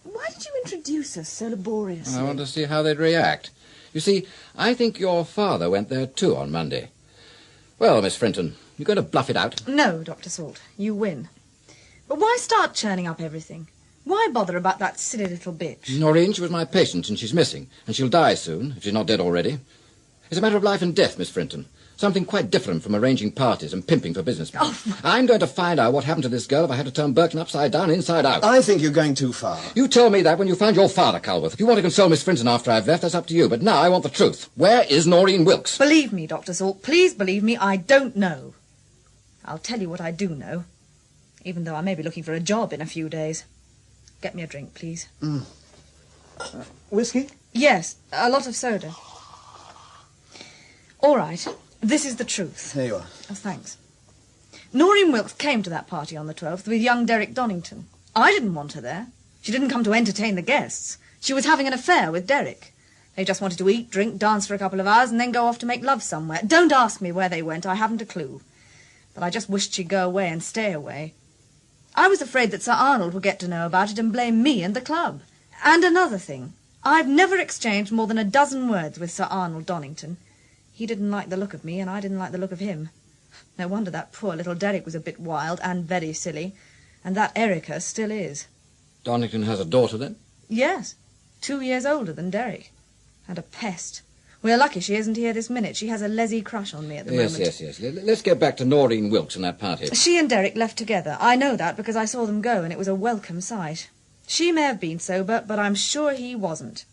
Why did you introduce us so laboriously? I want to see how they'd react. You see, I think your father went there too on Monday. Well, Miss Frinton, you going to bluff it out? No, Dr. Salt. You win. But why start churning up everything? Why bother about that silly little bitch? Noreen, she was my patient and she's missing. And she'll die soon, if she's not dead already. It's a matter of life and death, Miss Frinton. Something quite different from arranging parties and pimping for businessmen. Oh. I'm going to find out what happened to this girl if I had to turn Birkin upside down, inside out. I think you're going too far. You told me that when you found your father, Culworth. If you want to console Miss Frinton after I've left, that's up to you. But now I want the truth. Where is Noreen Wilkes? Believe me, Dr. Salt, please believe me, I don't know. I'll tell you what I do know, even though I may be looking for a job in a few days. Get me a drink, please. Whiskey? Yes, a lot of soda. All right. This is the truth. There you are. Oh, thanks. Noreen Wilkes came to that party on the 12th with young Derek Donnington. I didn't want her there. She didn't come to entertain the guests. She was having an affair with Derek. They just wanted to eat, drink, dance for a couple of hours, and then go off to make love somewhere. Don't ask me where they went. I haven't a clue. But I just wished she'd go away and stay away. I was afraid that Sir Arnold would get to know about it and blame me and the club. And another thing. I've never exchanged more than a dozen words with Sir Arnold Donnington. He didn't like the look of me, and I didn't like the look of him. No wonder that poor little Derek was a bit wild and very silly. And that Erica still is. Donnington has a daughter, then? Yes. 2 years older than Derek. And a pest. We're lucky she isn't here this minute. She has a lesy crush on me at the moment. Yes. Let's get back to Noreen Wilkes and that party. She and Derek left together. I know that because I saw them go, and it was a welcome sight. She may have been sober, but I'm sure he wasn't.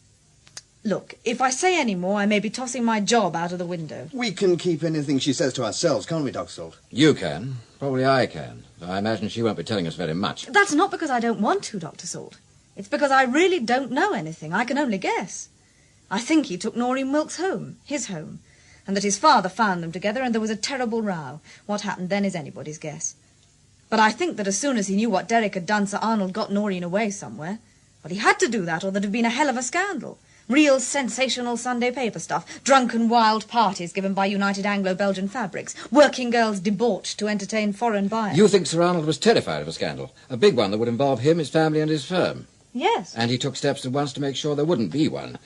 Look, if I say any more, I may be tossing my job out of the window. We can keep anything she says to ourselves, can't we, Dr. Salt? You can. Probably I can. Though I imagine she won't be telling us very much. That's not because I don't want to, Dr. Salt. It's because I really don't know anything. I can only guess. I think he took Noreen Wilkes home, his home, and that his father found them together and there was a terrible row. What happened then is anybody's guess. But I think that as soon as he knew what Derek had done, Sir Arnold got Noreen away somewhere. Well, he had to do that or there'd have been a hell of a scandal. Real sensational Sunday paper stuff. Drunken wild parties given by United Anglo-Belgian Fabrics. Working girls debauched to entertain foreign buyers. You think Sir Arnold was terrified of a scandal? A big one that would involve him, his family and his firm? Yes. And he took steps at once to make sure there wouldn't be one.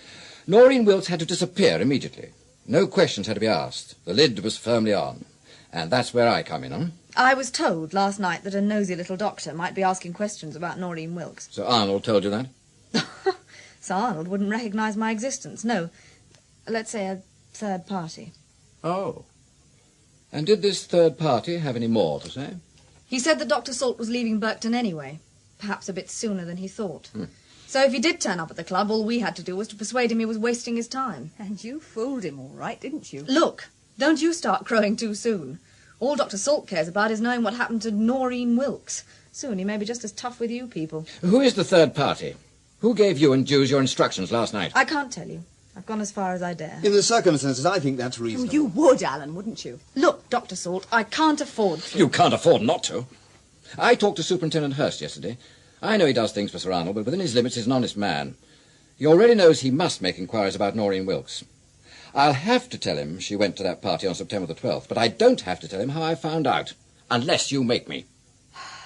Noreen Wilkes had to disappear immediately. No questions had to be asked. The lid was firmly on. And that's where I come in, huh? I was told last night that a nosy little doctor might be asking questions about Noreen Wilkes. So Arnold told you that? Sir Arnold wouldn't recognise my existence, no. Let's say a third party. Oh. And did this third party have any more to say? He said that Dr. Salt was leaving Birkton anyway. Perhaps a bit sooner than he thought. So if he did turn up at the club, all we had to do was to persuade him he was wasting his time. And you fooled him all right, didn't you? Look, don't you start crowing too soon. All Dr. Salt cares about is knowing what happened to Noreen Wilkes. Soon he may be just as tough with you people. Who is the third party? Who gave you and Jews your instructions last night? I can't tell you. I've gone as far as I dare. In the circumstances, I think that's reasonable. Oh, you would, Alan, wouldn't you? Look, Dr. Salt, I can't afford to. You can't afford not to. I talked to Superintendent Hurst yesterday. I know he does things for Sir Arnold, but within his limits he's an honest man. He already knows he must make inquiries about Noreen Wilkes. I'll have to tell him she went to that party on September the 12th, but I don't have to tell him how I found out. Unless you make me.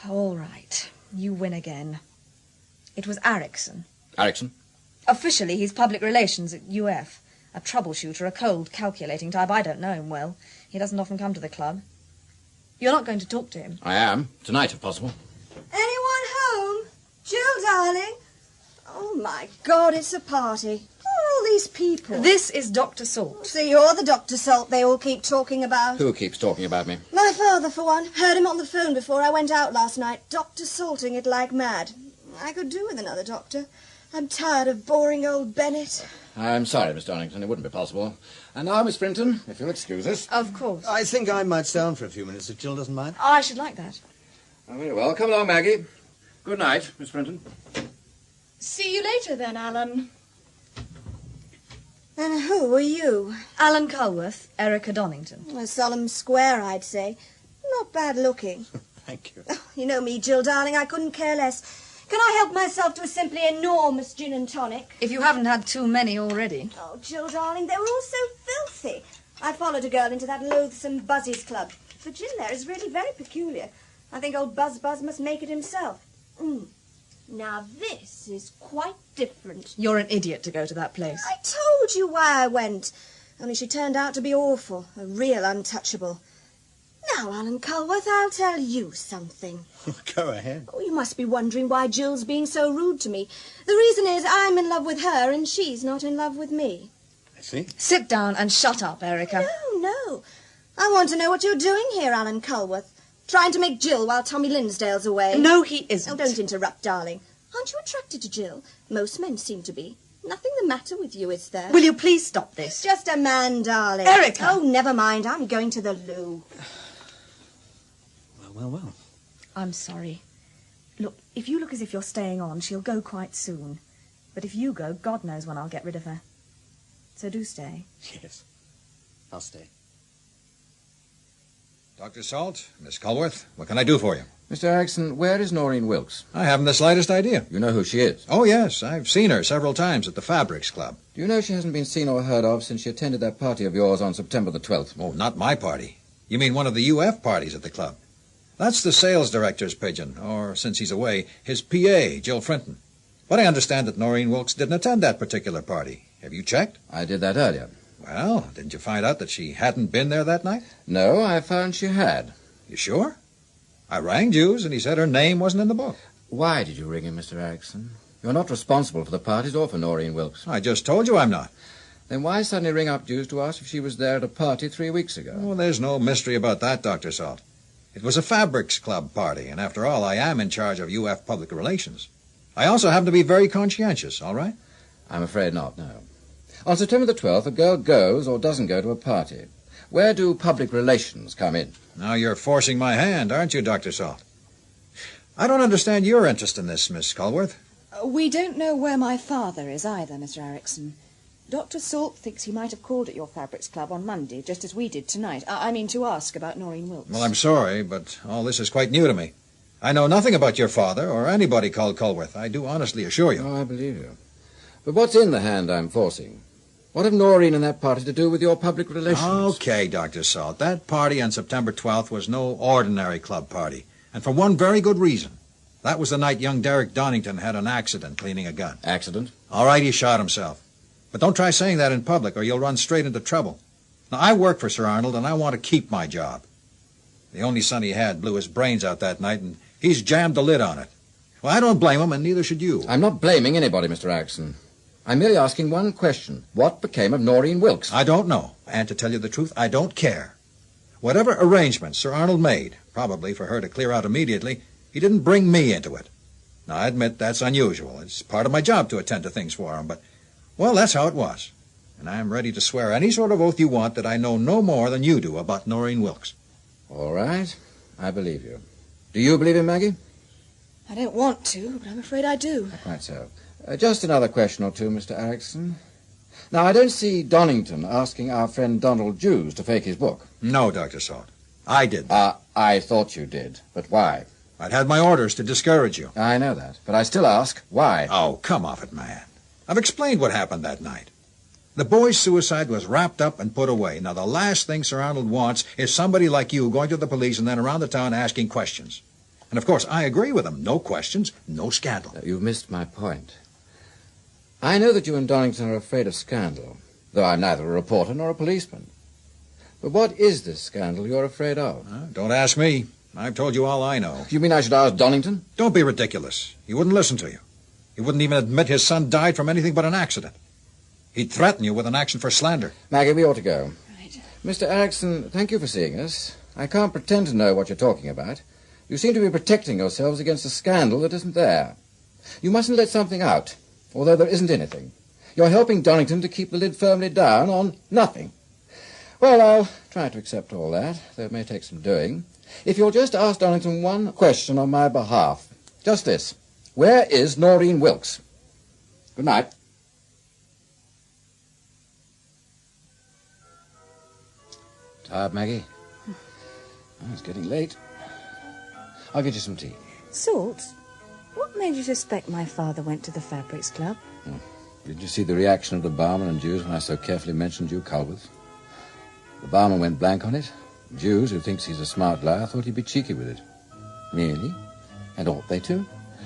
All right. You win again. It was Ericsson. Ericsson? Officially, he's public relations at UF. A troubleshooter, a cold, calculating type. I don't know him well. He doesn't often come to the club. You're not going to talk to him? I am. Tonight, if possible. Anyone home? Jill, darling? Oh, my God, it's a party. Who are all these people? This is Dr. Salt. So you're the Dr. Salt they all keep talking about? Who keeps talking about me? My father, for one. Heard him on the phone before I went out last night. Dr. Salting it like mad. I could do with another doctor. I'm tired of boring old Bennett. I'm sorry, Miss Donnington. It wouldn't be possible. And now, Miss Frinton, if you'll excuse us. Of course. I think I might stay on for a few minutes if Jill doesn't mind. I should like that. Oh, very well. Come along, Maggie. Good night, Miss Frinton. See you later, then, Alan. And who are you? Alan Culworth, Erica Donnington. A solemn square, I'd say. Not bad looking. Thank you. You know me, Jill, darling. I couldn't care less. Can I help myself to a simply enormous gin and tonic? If you haven't had too many already. Oh, Jill, darling, they were all so filthy. I followed a girl into that loathsome Buzzy's club. The gin there is really very peculiar. I think old Buzz must make it himself. Now, this is quite different. You're an idiot to go to that place. I told you why I went. Only she turned out to be awful. A real untouchable. Now, Alan Culworth, I'll tell you something. Go ahead. Oh, you must be wondering why Jill's being so rude to me. The reason is I'm in love with her and she's not in love with me. See? Sit down and shut up, Erica. No. I want to know what you're doing here, Alan Culworth. Trying to make Jill while Tommy Linsdale's away. No, he isn't. Oh, don't interrupt, darling. Aren't you attracted to Jill? Most men seem to be. Nothing the matter with you, is there? Will you please stop this? Just a man, darling. Erica! Oh, never mind. I'm going to the loo. Well. I'm sorry. Look, if you look as if you're staying on, she'll go quite soon. But if you go, God knows when I'll get rid of her. So do stay. Yes, I'll stay. Dr. Salt, Miss Culworth, what can I do for you? Mr. Erickson, where is Noreen Wilkes? I haven't the slightest idea. You know who she is? Oh, yes. I've seen her several times at the Fabrics Club. Do you know she hasn't been seen or heard of since she attended that party of yours on September the 12th? Oh, not my party. You mean one of the UF parties at the club? That's the sales director's pigeon, or, since he's away, his PA, Jill Frinton. But I understand that Noreen Wilkes didn't attend that particular party. Have you checked? I did that earlier. Well, didn't you find out that she hadn't been there that night? No, I found she had. You sure? I rang Jews, and he said her name wasn't in the book. Why did you ring him, Mr. Erickson? You're not responsible for the parties or for Noreen Wilkes. I just told you I'm not. Then why suddenly ring up Jews to ask if she was there at a party 3 weeks ago? Oh, there's no mystery about that, Dr. Salt. It was a Fabrics Club party, and after all, I am in charge of UF Public Relations. I also happen to be very conscientious, all right? I'm afraid not, no. On September the 12th, a girl goes or doesn't go to a party. Where do public relations come in? Now you're forcing my hand, aren't you, Dr. Salt? I don't understand your interest in this, Miss Culworth. We don't know where my father is either, Mr. Erickson. Dr. Salt thinks he might have called at your Fabrics Club on Monday, just as we did tonight. I mean, to ask about Noreen Wilkes. Well, I'm sorry, but all this is quite new to me. I know nothing about your father or anybody called Culworth. I do honestly assure you. Oh, I believe you. But what's in the hand I'm forcing? What have Noreen and that party to do with your public relations? Okay, Dr. Salt. That party on September 12th was no ordinary club party. And for one very good reason. That was the night young Derek Donnington had an accident cleaning a gun. Accident? All right, he shot himself. But don't try saying that in public or you'll run straight into trouble. Now, I work for Sir Arnold and I want to keep my job. The only son he had blew his brains out that night and he's jammed the lid on it. Well, I don't blame him and neither should you. I'm not blaming anybody, Mr. Erickson. I'm merely asking one question. What became of Noreen Wilkes? I don't know. And to tell you the truth, I don't care. Whatever arrangements Sir Arnold made, probably for her to clear out immediately, he didn't bring me into it. Now, I admit that's unusual. It's part of my job to attend to things for him, but, well, that's how it was. And I'm ready to swear any sort of oath you want that I know no more than you do about Noreen Wilkes. All right. I believe you. Do you believe him, Maggie? I don't want to, but I'm afraid I do. Quite so. Just another question or two, Mr. Erickson. Now, I don't see Donnington asking our friend Donald Jews to fake his book. No, Dr. Salt. I did. I thought you did. But why? I'd had my orders to discourage you. I know that. But I still ask, why? Oh, come off it, man. I've explained what happened that night. The boy's suicide was wrapped up and put away. Now, the last thing Sir Arnold wants is somebody like you going to the police and then around the town asking questions. And, of course, I agree with him. No questions, no scandal. You've missed my point. I know that you and Donnington are afraid of scandal, though I'm neither a reporter nor a policeman. But what is this scandal you're afraid of? Don't ask me. I've told you all I know. You mean I should ask Donnington? Don't be ridiculous. He wouldn't listen to you. He wouldn't even admit his son died from anything but an accident. He'd threaten you with an action for slander. Maggie, we ought to go. Right. Mr. Erickson, thank you for seeing us. I can't pretend to know what you're talking about. You seem to be protecting yourselves against a scandal that isn't there. You mustn't let something out, although there isn't anything. You're helping Donnington to keep the lid firmly down on nothing. Well, I'll try to accept all that, though it may take some doing. If you'll just ask Donnington one question on my behalf. Just this. Where is Noreen Wilkes? Good night. Tired, Maggie? Oh, it's getting late. I'll get you some tea. Salt, what made you suspect my father went to the Fabrics Club? Did you see the reaction of the barman and Jews when I so carefully mentioned you, Culworth? The barman went blank on it. Jews, who thinks he's a smart liar, thought he'd be cheeky with it. Really? And ought they to?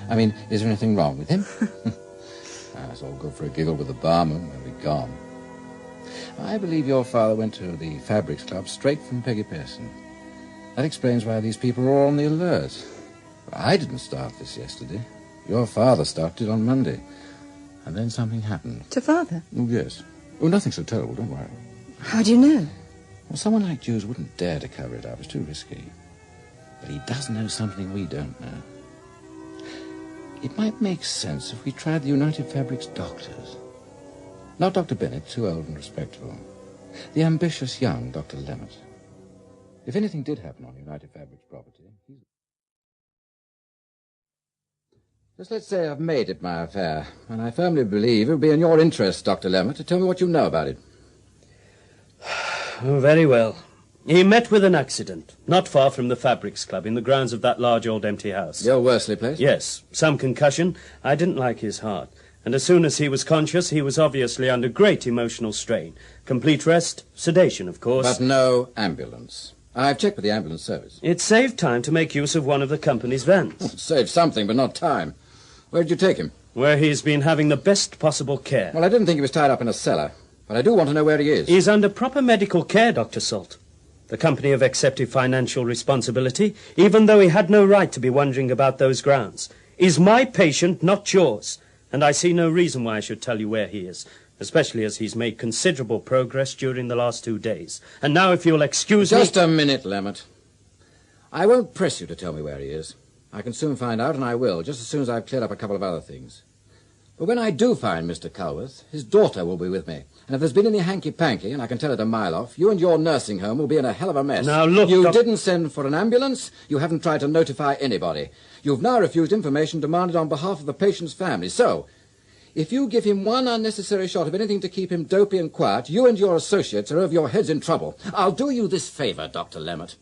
I mean, is there anything wrong with him? It's all good for a giggle with the barman when we're gone. I believe your father went to the Fabrics Club straight from Peggy Pearson. That explains why these people are all on the alert. I didn't start this yesterday. Your father started it on Monday. And then something happened. To father? Oh, yes. Oh, nothing so terrible, don't worry. How do you know? Well, someone like Jules wouldn't dare to cover it up. It's too risky. But he does know something we don't know. It might make sense if we tried the United Fabrics doctors. Not Dr. Bennett, too old and respectable. The ambitious young Dr. Lemmett. If anything did happen on United Fabrics property, Just let's say I've made it my affair, and I firmly believe it would be in your interest, Dr. Lemmett, to tell me what you know about it. Oh, very well. He met with an accident, not far from the Fabrics Club, in the grounds of that large old empty house. The old Worsley place? Yes. Some concussion. I didn't like his heart. And as soon as he was conscious, he was obviously under great emotional strain. Complete rest, sedation, of course. But no ambulance. I've checked with the ambulance service. It saved time to make use of one of the company's vans. It saved something, but not time. Where did you take him? Where he's been having the best possible care. Well, I didn't think he was tied up in a cellar, but I do want to know where he is. He's under proper medical care, Dr. Salt. The company have accepted financial responsibility, even though he had no right to be wandering about those grounds. He's my patient, not yours, and I see no reason why I should tell you where he is, especially as he's made considerable progress during the last 2 days. And now, if you'll excuse me... Just a minute, Lemmett. I won't press you to tell me where he is. I can soon find out, and I will, just as soon as I've cleared up a couple of other things. But when I do find Mr. Culworth, his daughter will be with me. And if there's been any hanky-panky, and I can tell it a mile off, you and your nursing home will be in a hell of a mess. Now, look... You didn't send for an ambulance. You haven't tried to notify anybody. You've now refused information demanded on behalf of the patient's family. So, if you give him one unnecessary shot of anything to keep him dopey and quiet, you and your associates are over your heads in trouble. I'll do you this favour, Dr. Lemmett.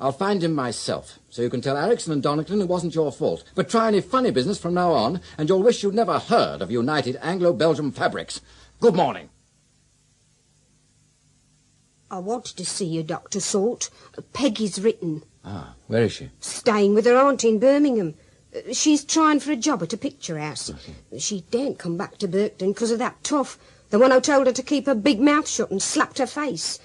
I'll find him myself, so you can tell Erickson and Donnington it wasn't your fault. But try any funny business from now on, and you'll wish you'd never heard of United Anglo-Belgium Fabrics. Good morning. I wanted to see you, Dr. Salt. Peggy's written. Ah, where is she? Staying with her aunt in Birmingham. She's trying for a job at a picture house. She daren't come back to Birkton because of that toff, the one who told her to keep her big mouth shut and slapped her face.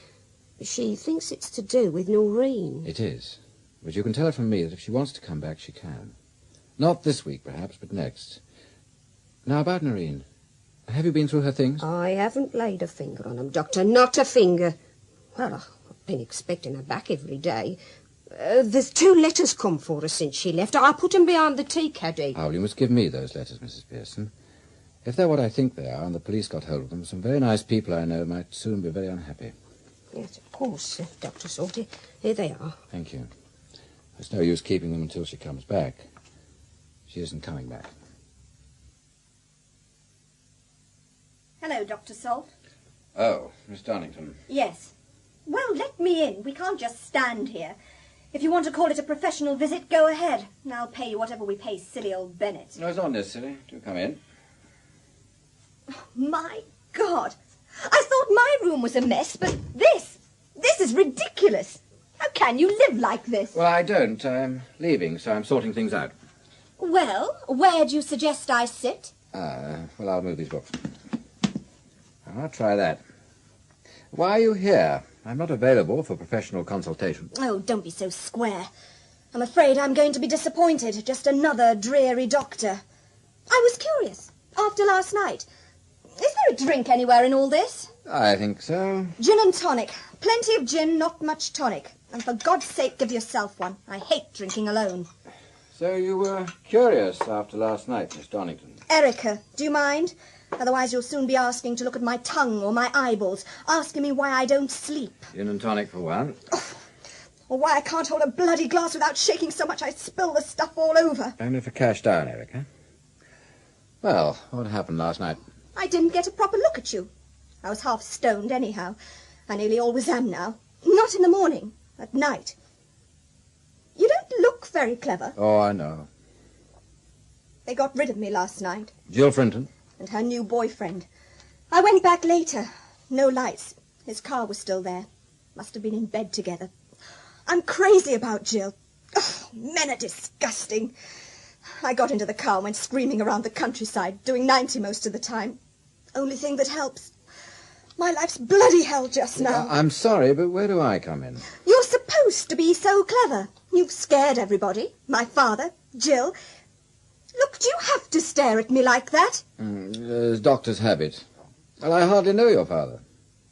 She thinks it's to do with Noreen. It is. But you can tell her from me that if she wants to come back, she can. Not this week, perhaps, but next. Now, about Noreen. Have you been through her things? I haven't laid a finger on 'em, Doctor. Not a finger. Well, I've been expecting her back every day. There's 2 letters come for her since she left. I put 'em behind the tea caddy. Oh, you must give me those letters, Mrs. Pearson. If they're what I think they are, and the police got hold of them, some very nice people I know might soon be very unhappy. Yes, of course, Dr. Salt. Here they are. Thank you. There's no use keeping them until she comes back. She isn't coming back. Hello, Dr. Salt. Oh, Miss Donnington. Yes. Well, let me in. We can't just stand here. If you want to call it a professional visit, go ahead. And I'll pay you whatever we pay silly old Bennett. No, it's not necessary. Do come in. Oh, my God. I thought my room was a mess, but this is ridiculous. How can you live like this? Well, I don't. I'm leaving, so I'm sorting things out. Well, where do you suggest I sit? Well, I'll move these books. I'll try that. Why are you here? I'm not available for professional consultation. Oh, don't be so square. I'm afraid I'm going to be disappointed. Just another dreary doctor. I was curious, after last night. Is there a drink anywhere in all this? I think so. Gin and tonic. Plenty of gin, not much tonic. And for God's sake, give yourself one. I hate drinking alone. So you were curious after last night, Miss Donnington? Erica, do you mind? Otherwise you'll soon be asking to look at my tongue or my eyeballs, asking me why I don't sleep. Gin and tonic for one. Or why I can't hold a bloody glass without shaking so much I spill the stuff all over. Only for cash down, Erica. Well, what happened last night? I didn't get a proper look at you. I was half stoned anyhow. I nearly always am now. Not in the morning, at night. You don't look very clever. Oh, I know. They got rid of me last night. Jill Frinton? And her new boyfriend. I went back later. No lights. His car was still there. Must have been in bed together. I'm crazy about Jill. Oh, men are disgusting. I got into the car and went screaming around the countryside, doing 90 most of the time. Only thing that helps. My life's bloody hell just now. I'm sorry, but where do I come in? You're supposed to be so clever. You've scared everybody. My father, Jill. Look, do you have to stare at me like that? As doctors have it. Well, I hardly know your father.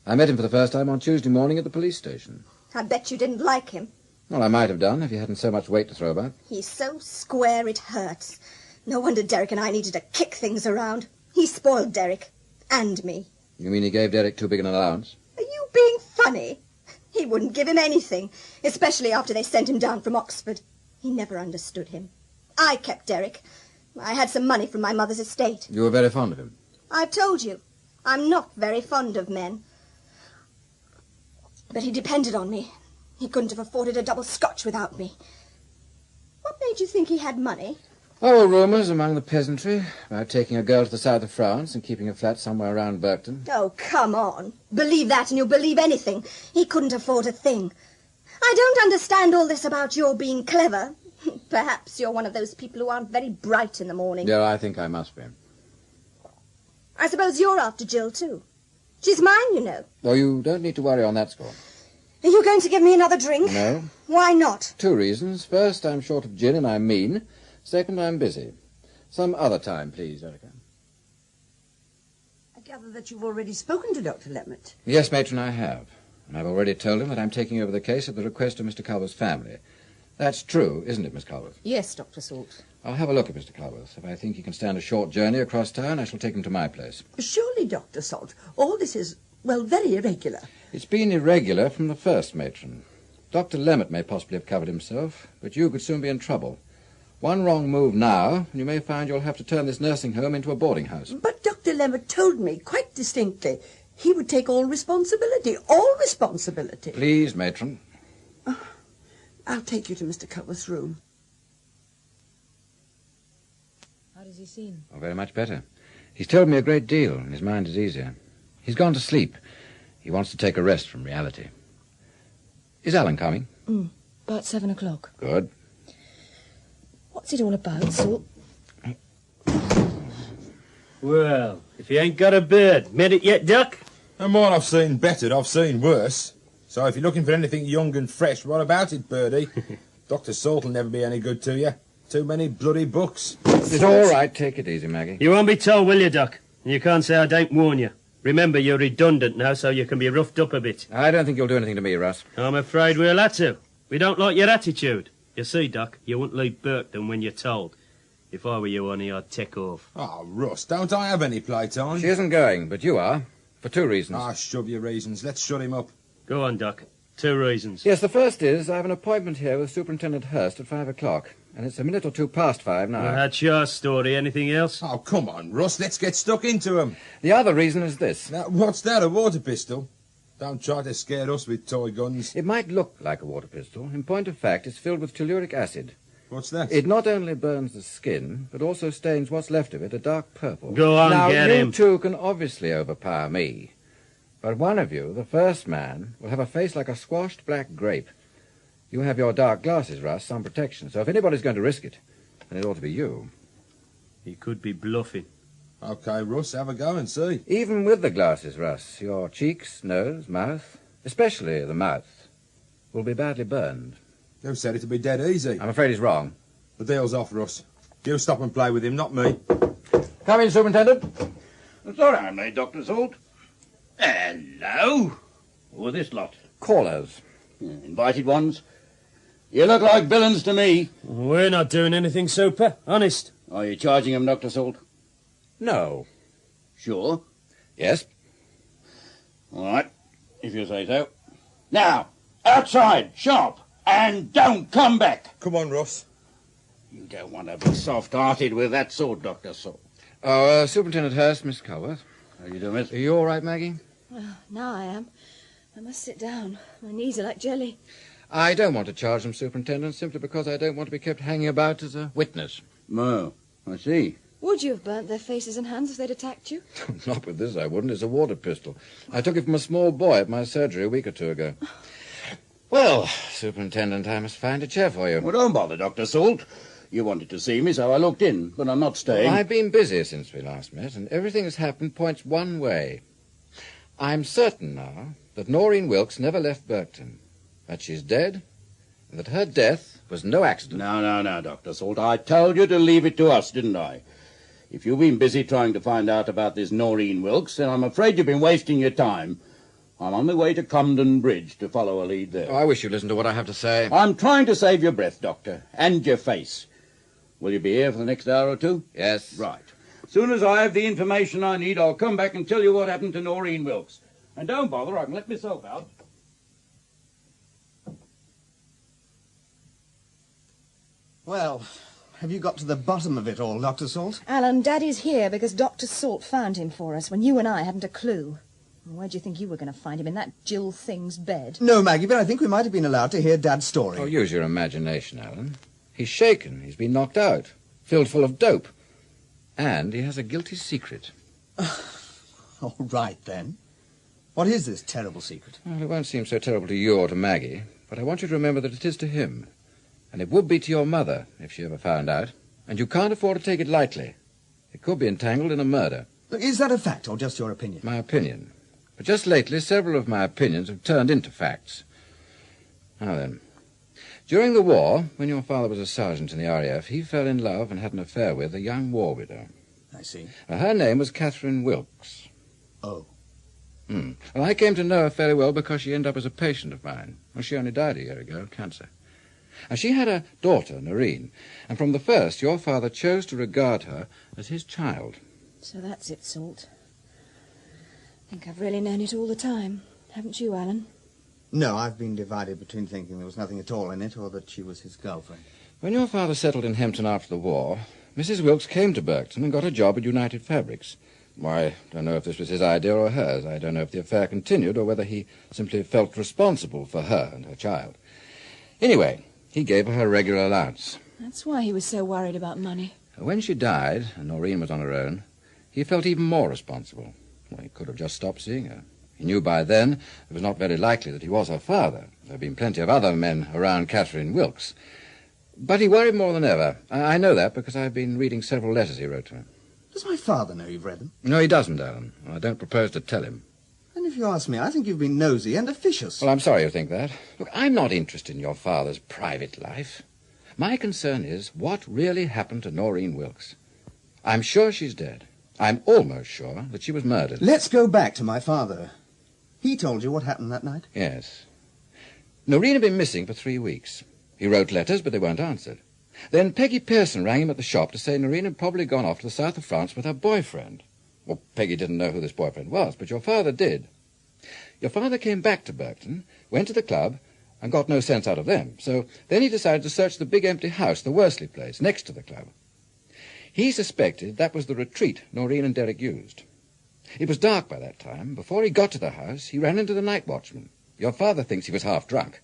I met him for the first time on Tuesday morning at the police station. I bet you didn't like him. Well, I might have done if he hadn't so much weight to throw about. He's so square it hurts. No wonder Derek and I needed to kick things around. He spoiled Derek. And me. You mean he gave Derek too big an allowance? Are you being funny? He wouldn't give him anything, especially after they sent him down from Oxford. He never understood him. I kept Derek. I had some money from my mother's estate. You were very fond of him. I've told you, I'm not very fond of men. But he depended on me. He couldn't have afforded a double scotch without me. What made you think he had money? Oh, rumours among the peasantry about taking a girl to the south of France and keeping a flat somewhere around Berkton. Oh, come on. Believe that and you'll believe anything. He couldn't afford a thing. I don't understand all this about your being clever. Perhaps you're one of those people who aren't very bright in the morning. Yeah, I think I must be. I suppose you're after Jill, too. She's mine, you know. Oh, you don't need to worry on that score. Are you going to give me another drink? No. Why not? 2 reasons. First, I'm short of gin and I'm mean. Second, I'm busy. Some other time, please, Erica. I gather that you've already spoken to Dr. Lemmett. Yes, matron, I have. And I've already told him that I'm taking over the case at the request of Mr. Culworth's family. That's true, isn't it, Miss Culworth? Yes, Dr. Salt. I'll have a look at Mr. Culworth. If I think he can stand a short journey across town, I shall take him to my place. Surely, Dr. Salt, all this is, well, very irregular. It's been irregular from the first, matron. Dr. Lemmett may possibly have covered himself, but you could soon be in trouble. One wrong move now, and you may find you'll have to turn this nursing home into a boarding house. But Dr. Lemmett told me quite distinctly he would take all responsibility. All responsibility. Please, matron. I'll take you to Mr. Culworth's room. How does he seem? Oh, very much better. He's told me a great deal, and his mind is easier. He's gone to sleep. He wants to take a rest from reality. Is Alan coming? About 7 o'clock. Good. What's it all about, Salt? Well, if you ain't got a bird, met it yet, Duck? And what I've seen better, I've seen worse. So if you're looking for anything young and fresh, what about it, Birdie? Dr. Salt will never be any good to you. Too many bloody books. It's all right. Take it easy, Maggie. You won't be told, will you, Duck? And you can't say I don't warn you. Remember, you're redundant now, so you can be roughed up a bit. I don't think you'll do anything to me, Russ. I'm afraid we'll have to. We don't like your attitude. You see, Duck, you wouldn't leave Berkton when you're told. If I were you, honey, I'd take off. Oh, Russ, don't I have any playtime? She isn't going, but you are. For 2 reasons. Ah, shove your reasons. Let's shut him up. Go on, Duck. 2 reasons. Yes, the first is I have an appointment here with Superintendent Hurst at 5 o'clock. And it's a minute or 2 past 5 now. Well, that's your story. Anything else? Oh, come on, Russ. Let's get stuck into him. The other reason is this. Now, what's that, a water pistol? Don't try to scare us with toy guns. It might look like a water pistol. In point of fact, it's filled with telluric acid. What's that? It not only burns the skin, but also stains what's left of it a dark purple. Go on, now, get you him. two can obviously overpower me. But one of you, the first man, will have a face like a squashed black grape. You have your dark glasses, Russ, some protection. So if anybody's going to risk it, then it ought to be you. He could be bluffing. OK, Russ, have a go and see. Even with the glasses, Russ, your cheeks, nose, mouth, especially the mouth, will be badly burned. Who said it'd be dead easy? I'm afraid he's wrong. The deal's off, Russ. You stop and play with him, not me. Come in, Superintendent. Sorry I'm late, Dr. Salt. Hello. Who are this lot? Callers. Invited ones. You look like villains to me. We're not doing anything, Super. Honest. Are you charging him, Dr. Salt? No. Sure? Yes. All right, if you say so. Now, outside, sharp, and don't come back. Come on, Russ. You don't want to be soft-hearted with that sort, Dr. Salt. Oh, Superintendent Hurst, Miss Culworth. How you doing, miss? Are you all right, Maggie? Well, now I am. I must sit down. My knees are like jelly. I don't want to charge them, Superintendent, simply because I don't want to be kept hanging about as a witness. No, I see. Would you have burnt their faces and hands if they'd attacked you? Not with this, I wouldn't. It's a water pistol. I took it from a small boy at my surgery a week or 2 ago. Well, Superintendent, I must find a chair for you. Well, don't bother, Dr. Salt. You wanted to see me, so I looked in, but I'm not staying. I've been busy since we last met, and everything that's happened points one way. I'm certain now that Noreen Wilkes never left Berkton, that she's dead, and that her death was no accident. No, Dr. Salt. I told you to leave it to us, didn't I? If you've been busy trying to find out about this Noreen Wilkes, then I'm afraid you've been wasting your time. I'm on my way to Comden Bridge to follow a lead there. Oh, I wish you'd listen to what I have to say. I'm trying to save your breath, Doctor, and your face. Will you be here for the next hour or two? Yes. Right. As soon as I have the information I need, I'll come back and tell you what happened to Noreen Wilkes. And don't bother, I can let myself out. Well, have you got to the bottom of it all, Dr. Salt? Alan, Daddy's here because Dr. Salt found him for us when you and I hadn't a clue. Where do you think you were going to find him? In that Jill thing's bed? No, Maggie, but I think we might have been allowed to hear Dad's story. Oh, use your imagination, Alan. He's shaken. He's been knocked out. Filled full of dope. And he has a guilty secret. All right, then. What is this terrible secret? Well, it won't seem so terrible to you or to Maggie, but I want you to remember that it is to him. And it would be to your mother, if she ever found out. And you can't afford to take it lightly. It could be entangled in a murder. Is that a fact, or just your opinion? My opinion. But just lately, several of my opinions have turned into facts. Now then, during the war, when your father was a sergeant in the RAF, he fell in love and had an affair with a young war widow. I see. Her name was Catherine Wilkes. Oh. Well, I came to know her fairly well because she ended up as a patient of mine. Well, she only died a year ago of cancer. And she had a daughter, Noreen, and from the first your father chose to regard her as his child. So that's it, Salt. I think I've really known it all the time. Haven't you, Alan? No, I've been divided between thinking there was nothing at all in it or that she was his girlfriend. When your father settled in Hempton after the war, Mrs. Wilkes came to Berkton and got a job at United Fabrics. Why, I don't know if this was his idea or hers. I don't know if the affair continued or whether he simply felt responsible for her and her child. Anyway, he gave her her regular allowance. That's why he was so worried about money. When she died, and Noreen was on her own, he felt even more responsible. Well, he could have just stopped seeing her. He knew by then it was not very likely that he was her father. There had been plenty of other men around Catherine Wilkes. But he worried more than ever. I know that because I've been reading several letters he wrote to her. Does my father know you've read them? No, he doesn't, Alan. I don't propose to tell him. And if you ask me, I think you've been nosy and officious. Well, I'm sorry you think that. Look, I'm not interested in your father's private life. My concern is what really happened to Noreen Wilkes. I'm sure she's dead. I'm almost sure that she was murdered. Let's go back to my father. He told you what happened that night? Yes. Noreen had been missing for 3 weeks. He wrote letters, but they weren't answered. Then Peggy Pearson rang him at the shop to say Noreen had probably gone off to the south of France with her boyfriend. Well, Peggy didn't know who this boyfriend was, but your father did. Your father came back to Berkton, went to the club, and got no sense out of them. So then he decided to search the big empty house, the Worsley place, next to the club. He suspected that was the retreat Noreen and Derek used. It was dark by that time. Before he got to the house, he ran into the night watchman. Your father thinks he was half drunk.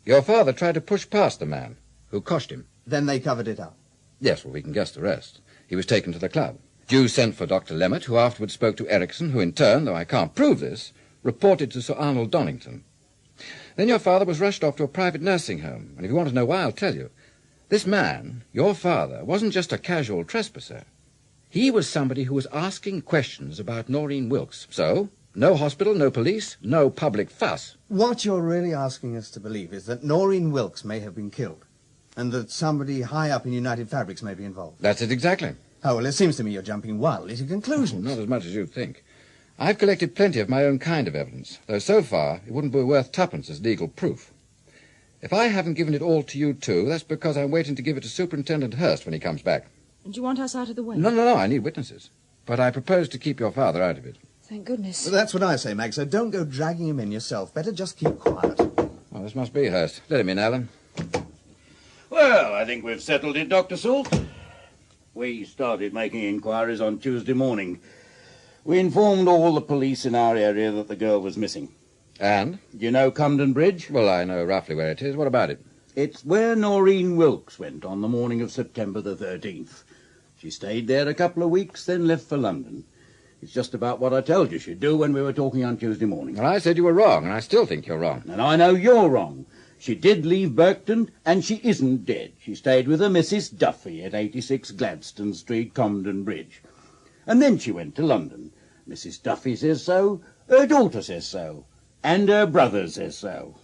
Your father tried to push past the man, who coshed him. Then they covered it up? Yes, well, we can guess the rest. He was taken to the club. Jew sent for Dr. Lemmett, who afterwards spoke to Ericsson, who in turn, though I can't prove this, reported to Sir Arnold Donnington. Then your father was rushed off to a private nursing home, and if you want to know why, I'll tell you. This man, your father, wasn't just a casual trespasser. He was somebody who was asking questions about Noreen Wilkes. So, no hospital, no police, no public fuss. What you're really asking us to believe is that Noreen Wilkes may have been killed, and that somebody high up in United Fabrics may be involved. That's it exactly. Oh, well, it seems to me you're jumping wildly to conclusions. Not as much as you think. I've collected plenty of my own kind of evidence, though so far it wouldn't be worth tuppence as legal proof. If I haven't given it all to you, too, that's because I'm waiting to give it to Superintendent Hurst when he comes back. And you want us out of the way? No, I need witnesses. But I propose to keep your father out of it. Thank goodness. Well, that's what I say, Mag, so don't go dragging him in yourself. Better just keep quiet. Oh, this must be Hurst. Let him in, Alan. Well, I think we've settled it, Dr. Salt. We started making inquiries on Tuesday morning. We informed all the police in our area that the girl was missing. And? Do you know Comden Bridge? Well, I know roughly where it is. What about it? It's where Noreen Wilkes went on the morning of September the 13th. She stayed there a couple of weeks, then left for London. It's just about what I told you she'd do when we were talking on Tuesday morning. Well, I said you were wrong, and I still think you're wrong. And I know you're wrong. She did leave Berkton, and she isn't dead. She stayed with a Mrs. Duffy at 86 Gladstone Street, Comden Bridge. And then she went to London. Mrs. Duffy says so, her daughter says so, and her brother says so.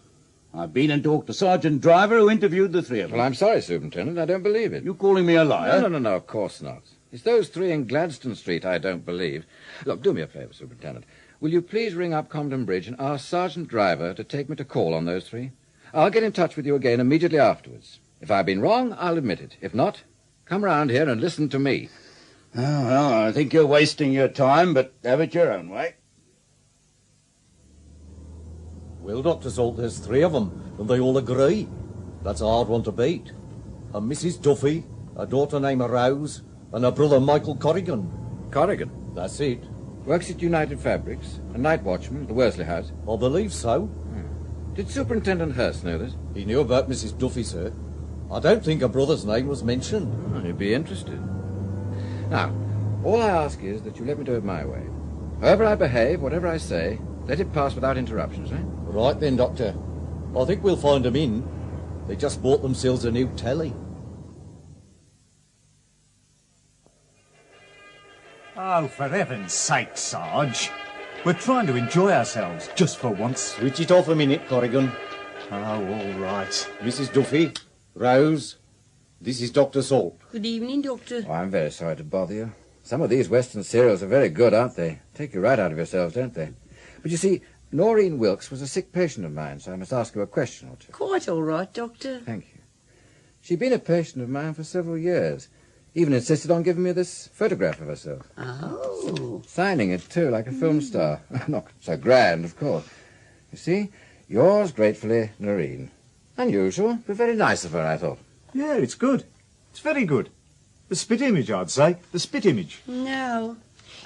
I've been and talked to Sergeant Driver, who interviewed the three of them. Well, I'm sorry, Superintendent, I don't believe it. You calling me a liar? No, of course not. It's those three in Gladstone Street I don't believe. Look, do me a favour, Superintendent. Will you please ring up Compton Bridge and ask Sergeant Driver to take me to call on those three? I'll get in touch with you again immediately afterwards. If I've been wrong, I'll admit it. If not, come round here and listen to me. Oh, well, I think you're wasting your time, but have it your own way. Well, Dr. Salt, there's three of them, and they all agree. That's a hard one to beat. A Mrs. Duffy, a daughter named Rose, and a brother Michael Corrigan. Corrigan? That's it. Works at United Fabrics, a night watchman at the Worsley House. I believe so. Did Superintendent Hurst know this? He knew about Mrs. Duffy, sir. I don't think her brother's name was mentioned. Oh, he'd be interested. Now, all I ask is that you let me do it my way. However I behave, whatever I say, let it pass without interruptions, eh? Right then, Doctor. I think we'll find them in. They just bought themselves a new telly. Oh, for heaven's sake, Sarge. We're trying to enjoy ourselves, just for once. Switch it off a minute, Corrigan. Oh, all right. Mrs. Duffy, Rose, this is Dr. Salt. Good evening, Doctor. Oh, I'm very sorry to bother you. Some of these Western serials are very good, aren't they? Take you right out of yourselves, don't they? But you see, Noreen Wilkes was a sick patient of mine, so I must ask you a question or two. Quite all right, Doctor. Thank you. She'd been a patient of mine for several years. Even insisted on giving me this photograph of herself. Oh. Signing it, too, like a film star. Not so grand, of course. You see, yours gratefully, Noreen. Unusual, but very nice of her, I thought. Yeah, it's good. It's very good. The spit image, I'd say. The spit image. No.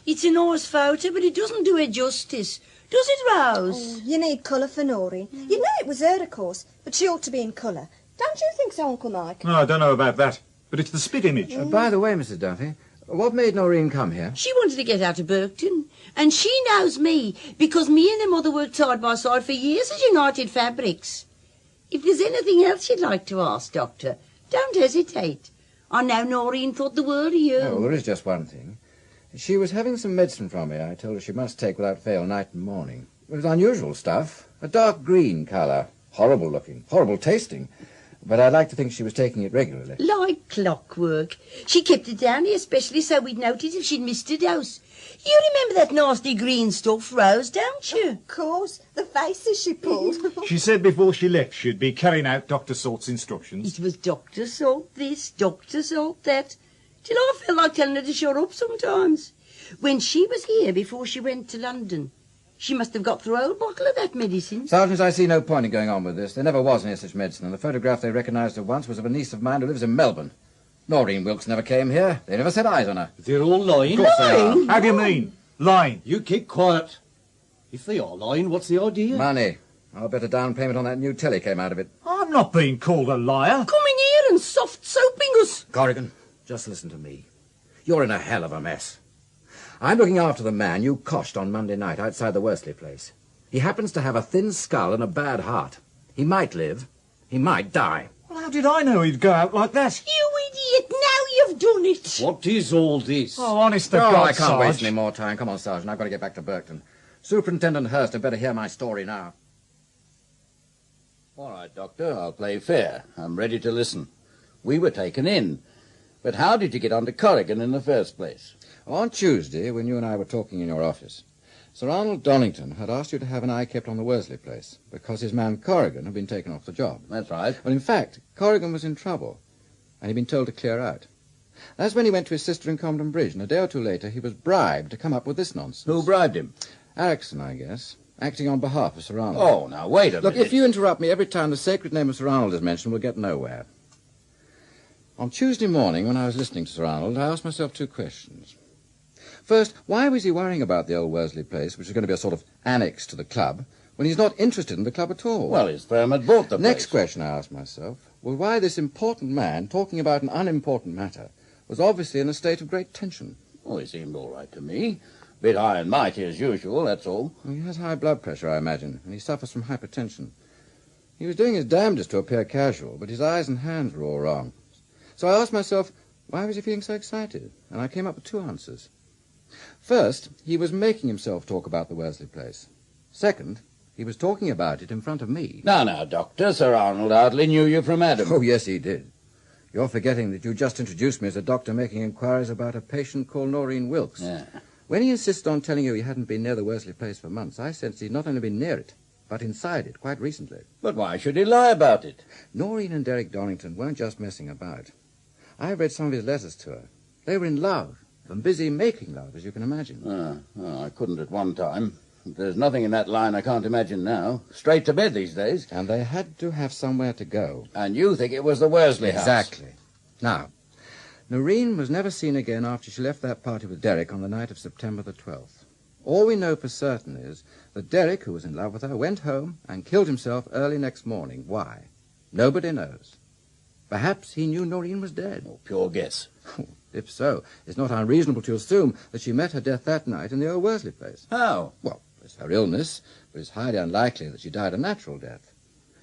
It's a nice photo, but it doesn't do her justice. Does it, Rose? Oh, you need colour for Noreen. You know it was her, of course, but she ought to be in colour. Don't you think so, Uncle Mike? No, I don't know about that, but it's the spit image. By the way, Mrs. Duffy, what made Noreen come here? She wanted to get out of Berkton, and she knows me, because me and her mother worked side by side for years at United Fabrics. If there's anything else you'd like to ask, Doctor, don't hesitate. I know Noreen thought the world of you. Oh, well, there is just one thing. She was having some medicine from me I told her she must take without fail night and morning. It was unusual stuff, a dark green colour, horrible looking, horrible tasting. But I'd like to think she was taking it regularly. Like clockwork. She kept it down here especially so we'd notice if she'd missed a dose. You remember that nasty green stuff, Rose, don't you? Of course. The faces she pulled. She said before she left she'd be carrying out Dr. Salt's instructions. It was Dr. Salt this, Dr. Salt that. Till I felt like telling her to shut up sometimes. When she was here before she went to London, she must have got through a whole bottle of that medicine. Sergeant, I see no point in going on with this. There never was any such medicine, and the photograph they recognised her once was of a niece of mine who lives in Melbourne. Noreen Wilkes never came here. They never set eyes on her. They're all lying. Of course they are. How do you mean? Lying? You keep quiet. If they are lying, what's the idea? Money. I'll bet a down payment on that new telly came out of it. I'm not being called a liar. Coming here and soft-soaping us. Corrigan, just listen to me. You're in a hell of a mess. I'm looking after the man you coshed on Monday night outside the Worsley place. He happens to have a thin skull and a bad heart. He might live. He might die. Well, how did I know he'd go out like that? You idiot, now you've done it. What is all this? Oh, honest to Oh, God, I can't waste Sarge. any more time. Come on, Sergeant. I've got to get back to Berkton. Superintendent Hurst had better hear my story now. All right, Doctor, I'll play fair. I'm ready to listen. We were taken in. But how did you get onto Corrigan in the first place? On Tuesday, when you and I were talking in your office, Sir Arnold Donnington had asked you to have an eye kept on the Worsley place because his man Corrigan had been taken off the job. That's right. Well, in fact, Corrigan was in trouble, and he'd been told to clear out. That's when he went to his sister in Compton Bridge, and a day or two later he was bribed to come up with this nonsense. Who bribed him? Erickson, I guess, acting on behalf of Sir Arnold. Oh, now, wait a Look, minute. if you interrupt me every time the sacred name of Sir Arnold is mentioned, we'll get nowhere. On Tuesday morning, when I was listening to Sir Arnold, I asked myself two questions. First, why was he worrying about the old Worsley place, which is going to be a sort of annex to the club, when he's not interested in the club at all? Well, his firm had bought the place. Next question I asked myself was why this important man, talking about an unimportant matter, was obviously in a state of great tension. Oh, he seemed all right to me. Bit high and mighty as usual, that's all. Well, he has high blood pressure, I imagine, and he suffers from hypertension. He was doing his damnedest to appear casual, but his eyes and hands were all wrong. So I asked myself, why was he feeling so excited? And I came up with two answers. First, he was making himself talk about the Worsley place. Second, he was talking about it in front of me. Now, Doctor, Sir Arnold hardly knew you from Adam. Oh, yes, he did. You're forgetting that you just introduced me as a doctor making inquiries about a patient called Noreen Wilkes. Yeah. When he insisted on telling you he hadn't been near the Worsley place for months, I sensed he'd not only been near it, but inside it, quite recently. But why should he lie about it? Noreen and Derek Donnington weren't just messing about. I read some of his letters to her. They were in love, and busy making love, as you can imagine. I couldn't at one time. There's nothing in that line I can't imagine now. Straight to bed these days. And they had to have somewhere to go. And you think it was the Worsley house? Exactly. Now, Noreen was never seen again after she left that party with Derek on the night of September the 12th. All we know for certain is that Derek, who was in love with her, went home and killed himself early next morning. Why? Nobody knows. Perhaps he knew Noreen was dead. Oh, pure guess. If so, it's not unreasonable to assume that she met her death that night in the old Worsley place. How? Well, it's her illness, but it's highly unlikely that she died a natural death.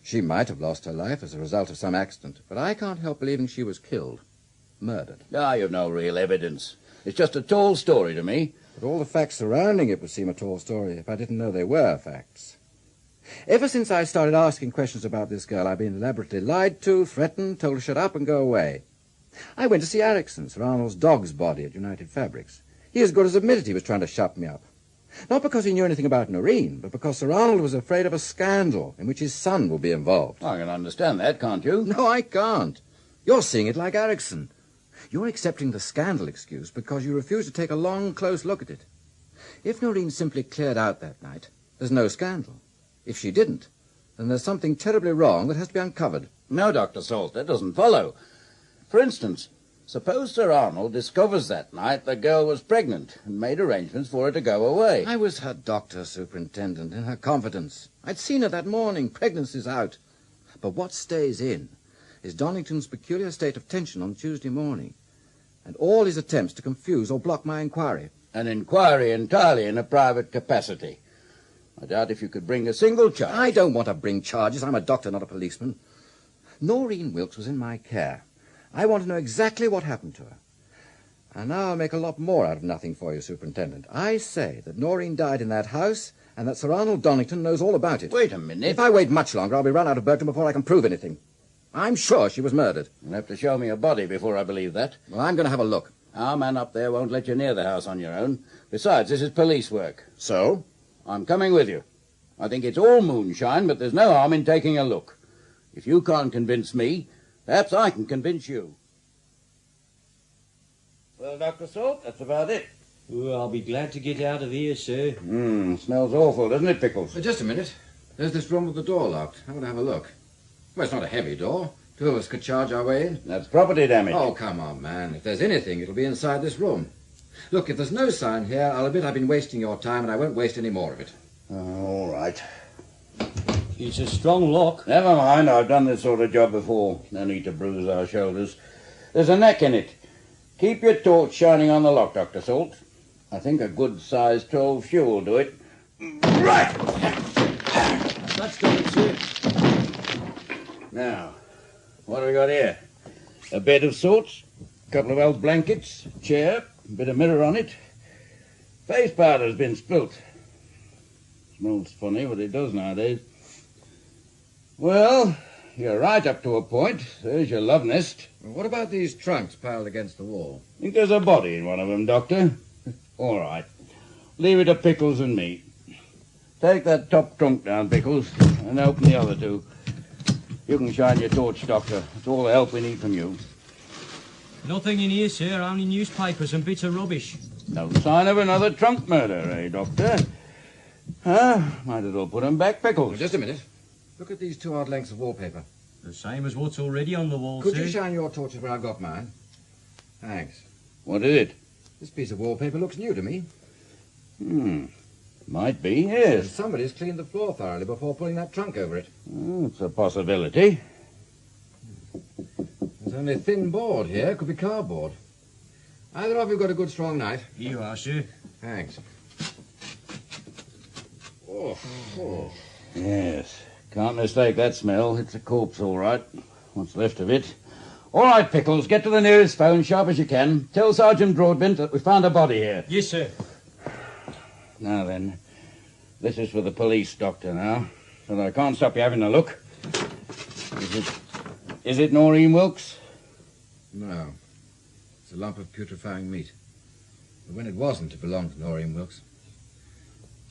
She might have lost her life as a result of some accident, but I can't help believing she was killed. Murdered. You've no real evidence. It's just a tall story to me. But all the facts surrounding it would seem a tall story if I didn't know they were facts. Ever since I started asking questions about this girl, I've been elaborately lied to, threatened, told to shut up and go away. I went to see Erickson, Sir Arnold's dog's body at United Fabrics. He as good as admitted he was trying to shut me up. Not because he knew anything about Noreen, but because Sir Arnold was afraid of a scandal in which his son will be involved. I can understand that, can't you? No, I can't. You're seeing it like Erickson. You're accepting the scandal excuse because you refuse to take a long, close look at it. If Noreen simply cleared out that night, there's no scandal. If she didn't, then there's something terribly wrong that has to be uncovered. No, Dr. Salt, that doesn't follow. For instance, suppose Sir Arnold discovers that night the girl was pregnant and made arrangements for her to go away. I was her doctor, Superintendent, in her confidence. I'd seen her that morning. Pregnancy's out. But what stays in is Donnington's peculiar state of tension on Tuesday morning, and all his attempts to confuse or block my inquiry. An inquiry entirely in a private capacity. I doubt if you could bring a single charge. I don't want to bring charges. I'm a doctor, not a policeman. Noreen Wilkes was in my care. I want to know exactly what happened to her. And now I'll make a lot more out of nothing for you, Superintendent. I say that Noreen died in that house and that Sir Arnold Donnington knows all about it. Wait a minute. If I wait much longer, I'll be run out of Burton before I can prove anything. I'm sure she was murdered. You'll have to show me a body before I believe that. Well, I'm going to have a look. Our man up there won't let you near the house on your own. Besides, this is police work. So? I'm coming with you. I think it's all moonshine, but there's no harm in taking a look. If you can't convince me, perhaps I can convince you. Well, Dr. Salt, that's about it. Oh, I'll be glad to get out of here, sir. Smells awful, doesn't it, Pickles? Just a minute. There's this room with the door locked. I want to have a look. Well, it's not a heavy door. Two of us could charge our way in. That's property damage. Oh, come on, man. If there's anything, it'll be inside this room. Look, if there's no sign here, I'll admit I've been wasting your time, and I won't waste any more of it. All right. It's a strong lock. Never mind, I've done this sort of job before. No need to bruise our shoulders. There's a neck in it. Keep your torch shining on the lock, Dr. Salt. I think a good size 12 shoe will do it. Right! That's done it, sir. Now, what have we got here? A bed of sorts, a couple of old blankets, a chair, a bit of mirror on it. Face powder's been spilt. Smells funny, but it does nowadays. Well, you're right up to a point. There's your love nest. Well, what about these trunks piled against the wall? Think there's a body in one of them, Doctor? All right. Leave it to Pickles and me. Take that top trunk down, Pickles, and open the other two. You can shine your torch, Doctor. It's all the help we need from you. Nothing in here, sir. Only newspapers and bits of rubbish. No sign of another trunk murder, eh, Doctor? Might as well put 'em back, Pickles. Well, just a minute. Look at these two odd lengths of wallpaper. The same as what's already on the wall, Could sir. you shine your torches where I've got mine? Thanks. What is it? This piece of wallpaper looks new to me. Might be, yes. And somebody's cleaned the floor thoroughly before pulling that trunk over it. It's a possibility. There's only a thin board here. Could be cardboard. Either of you got a good strong knife? Here you are, sir. Thanks. Yes. Can't mistake that smell. It's a corpse, all right. What's left of it. All right, Pickles, get to the nearest phone, sharp as you can. Tell Sergeant Broadbent that we found a body here. Yes, sir. Now then, this is for the police, Doctor, now. So that I can't stop you having a look. Is it Noreen Wilkes? No. It's a lump of putrefying meat. But when it wasn't, it belonged to Noreen Wilkes.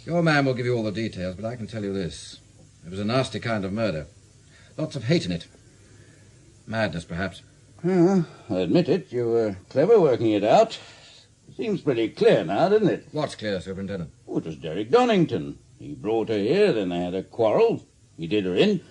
Your man will give you all the details, but I can tell you this. It was a nasty kind of murder. Lots of hate in it. Madness, perhaps. I admit it. You were clever working it out. Seems pretty clear now, doesn't it? What's clear, Superintendent? Oh, it was Derek Donnington. He brought her here, then they had a quarrel. He did her in,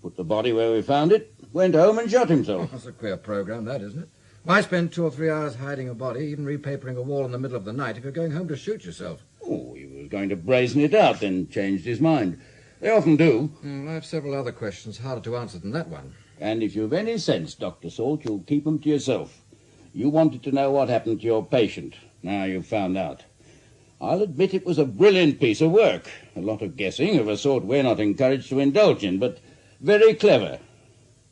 put the body where we found it, went home and shot himself. That's a queer program, that, isn't it? Why spend 2 or 3 hours hiding a body, even repapering a wall in the middle of the night, if you're going home to shoot yourself? Oh, he was going to brazen it out, then changed his mind. They often do. I have several other questions harder to answer than that one. And if you've any sense, Dr. Salt, you'll keep them to yourself. You wanted to know what happened to your patient. Now you've found out. I'll admit it was a brilliant piece of work. A lot of guessing of a sort we're not encouraged to indulge in, but very clever.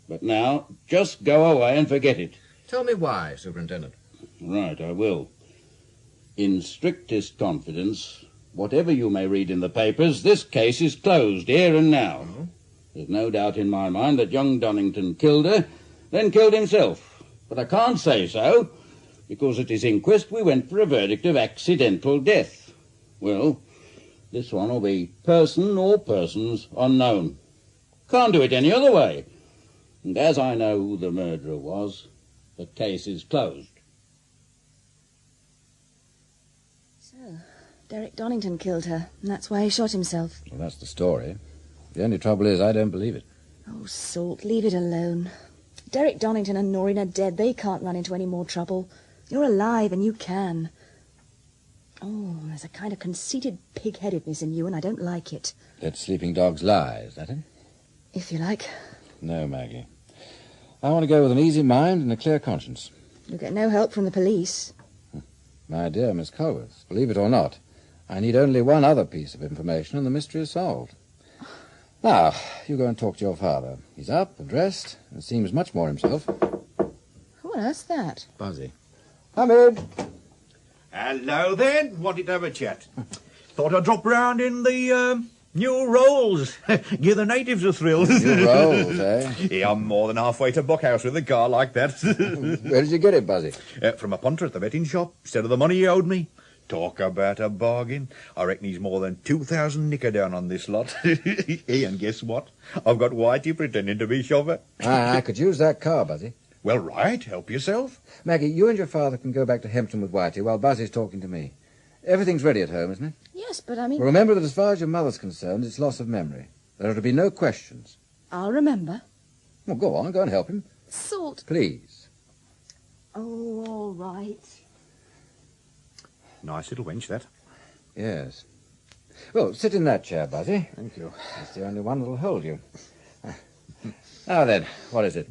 But now, just go away and forget it. Tell me why, Superintendent. Right, I will. In strictest confidence, whatever you may read in the papers, this case is closed here and now. Mm-hmm. There's no doubt in my mind that young Donnington killed her, then killed himself. But I can't say so, because at his inquest we went for a verdict of accidental death. Well, this one will be person or persons unknown. Can't do it any other way. And as I know who the murderer was, the case is closed. So, Derek Donnington killed her, and that's why he shot himself. Well, that's the story. The only trouble is I don't believe it. Oh, Salt, leave it alone. Derek Donnington and Noreen are dead. They can't run into any more trouble. You're alive, and you can. Oh, there's a kind of conceited pig-headedness in you, and I don't like it. Let sleeping dogs lie, is that it? If you like. No, Maggie. I want to go with an easy mind and a clear conscience. You'll get no help from the police. My dear Miss Culworth, believe it or not, I need only one other piece of information and the mystery is solved. Now, you go and talk to your father. He's up and dressed and seems much more himself. Who on earth's that? Buzzy. Come in. Hello, then. Wanted to have a chat. Thought I'd drop round in the new rolls. Give the natives a thrill. New rolls, eh? Yeah, I'm more than halfway to Buckhouse with a car like that. Where did you get it, Buzzy? From a punter at the betting shop, instead of the money he owed me. Talk about a bargain. I reckon he's more than 2,000 nicker down on this lot. Hey, and guess what? I've got Whitey pretending to be chauffeur. I could use that car, Buzzy. Well, right. Help yourself. Maggie, you and your father can go back to Hempton with Whitey while Buzzy's talking to me. Everything's ready at home, isn't it? Yes, but I mean... Well, remember that as far as your mother's concerned, it's loss of memory. There are to be no questions. I'll remember. Well, go on. Go and help him. Salt. Please. Oh, all right. Nice little wench, that. Yes. Well, sit in that chair, Buzzy. Thank you. It's the only one that'll hold you. Now then, what is it?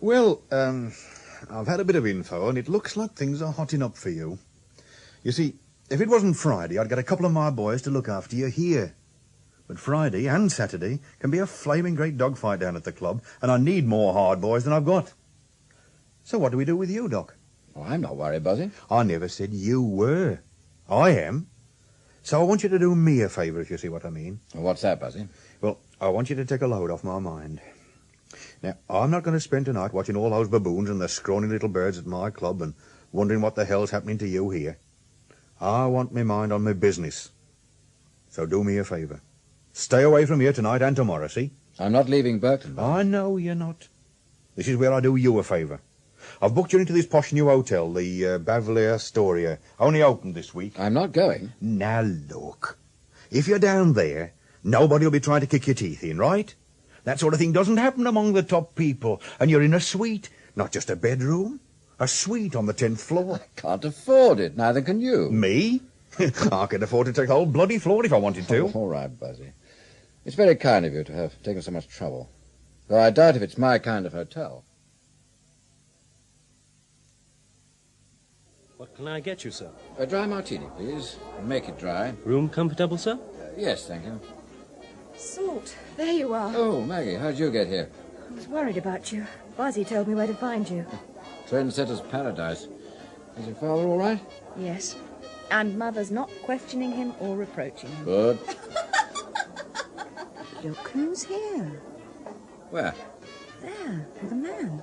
Well, I've had a bit of info, and it looks like things are hotting up for you. You see, if it wasn't Friday, I'd get a couple of my boys to look after you here. But Friday and Saturday can be a flaming great dogfight down at the club, and I need more hard boys than I've got. So what do we do with you, Doc? Oh, I'm not worried, Buzzy. I never said you were. I am. So I want you to do me a favour, if you see what I mean. Well, what's that, Buzzy? Well, I want you to take a load off my mind. Now, I'm not going to spend tonight watching all those baboons and the scrawny little birds at my club and wondering what the hell's happening to you here. I want my mind on my business. So do me a favour. Stay away from here tonight and tomorrow, see? I'm not leaving Burton, Buzzy. I know you're not. This is where I do you a favour. I've booked you into this posh new hotel, the Bavelier Astoria. Only opened this week. I'm not going. Now, look. If you're down there, nobody will be trying to kick your teeth in, right? That sort of thing doesn't happen among the top people. And you're in a suite, not just a bedroom. A suite on the 10th floor. I can't afford it. Neither can you. Me? I could afford to take the whole bloody floor if I wanted to. Oh, all right, Buzzy. It's very kind of you to have taken so much trouble. Though I doubt if it's my kind of hotel. What can I get you, sir? A dry martini, please. Make it dry. Room comfortable, sir? Yes, thank you. Salt, there you are. Oh, Maggie, how'd you get here? I was worried about you. Buzzy told me where to find you. Trendsetter's paradise. Is your father all right? Yes. And Mother's not questioning him or reproaching him. Good. Look who's here. Where? There, with a man.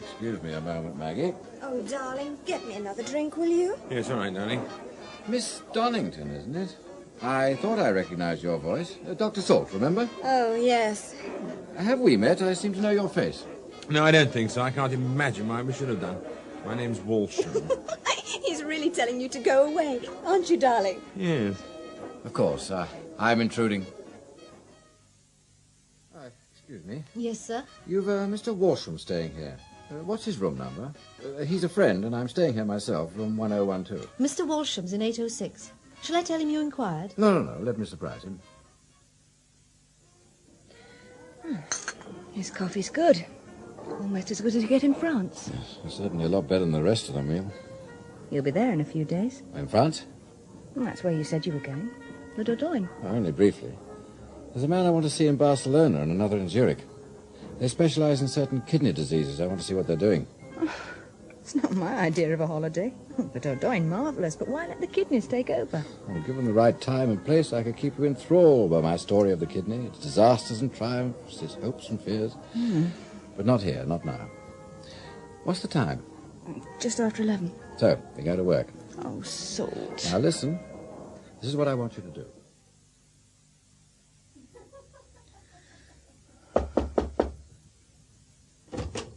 It's Excuse me a moment, Maggie. Oh, darling, get me another drink, will you? Yes, all right, darling. Miss Donnington, isn't it? I thought I recognized your voice. Dr. Salt, remember? Oh, yes. Have we met? I seem to know your face. No, I don't think so. I can't imagine why we should have done. My name's Walsham. He's really telling you to go away, aren't you, darling? Yes. Of course. I'm intruding. Excuse me. Yes, sir? You've Mr. Walsham staying here. What's his room number? He's a friend, and I'm staying here myself, room 1012. Mr. Walsham's in 806. Shall I tell him you inquired? No. Let me surprise him. His coffee's good. Almost as good as you get in France. Yes, it's certainly a lot better than the rest of the meal. You'll be there in a few days. In France? Well, that's where you said you were going. Le Dordogne. Only briefly. There's a man I want to see in Barcelona and another in Zurich. They specialize in certain kidney diseases. I want to see what they're doing. It's not my idea of a holiday. The Dordogne, marvellous, but why let the kidneys take over? Well, given the right time and place, I could keep you enthralled by my story of the kidney, its disasters and triumphs, its hopes and fears. But not here, not now. What's the time? Just after 11. So, we go to work. Oh, Salt. Now listen. This is what I want you to do.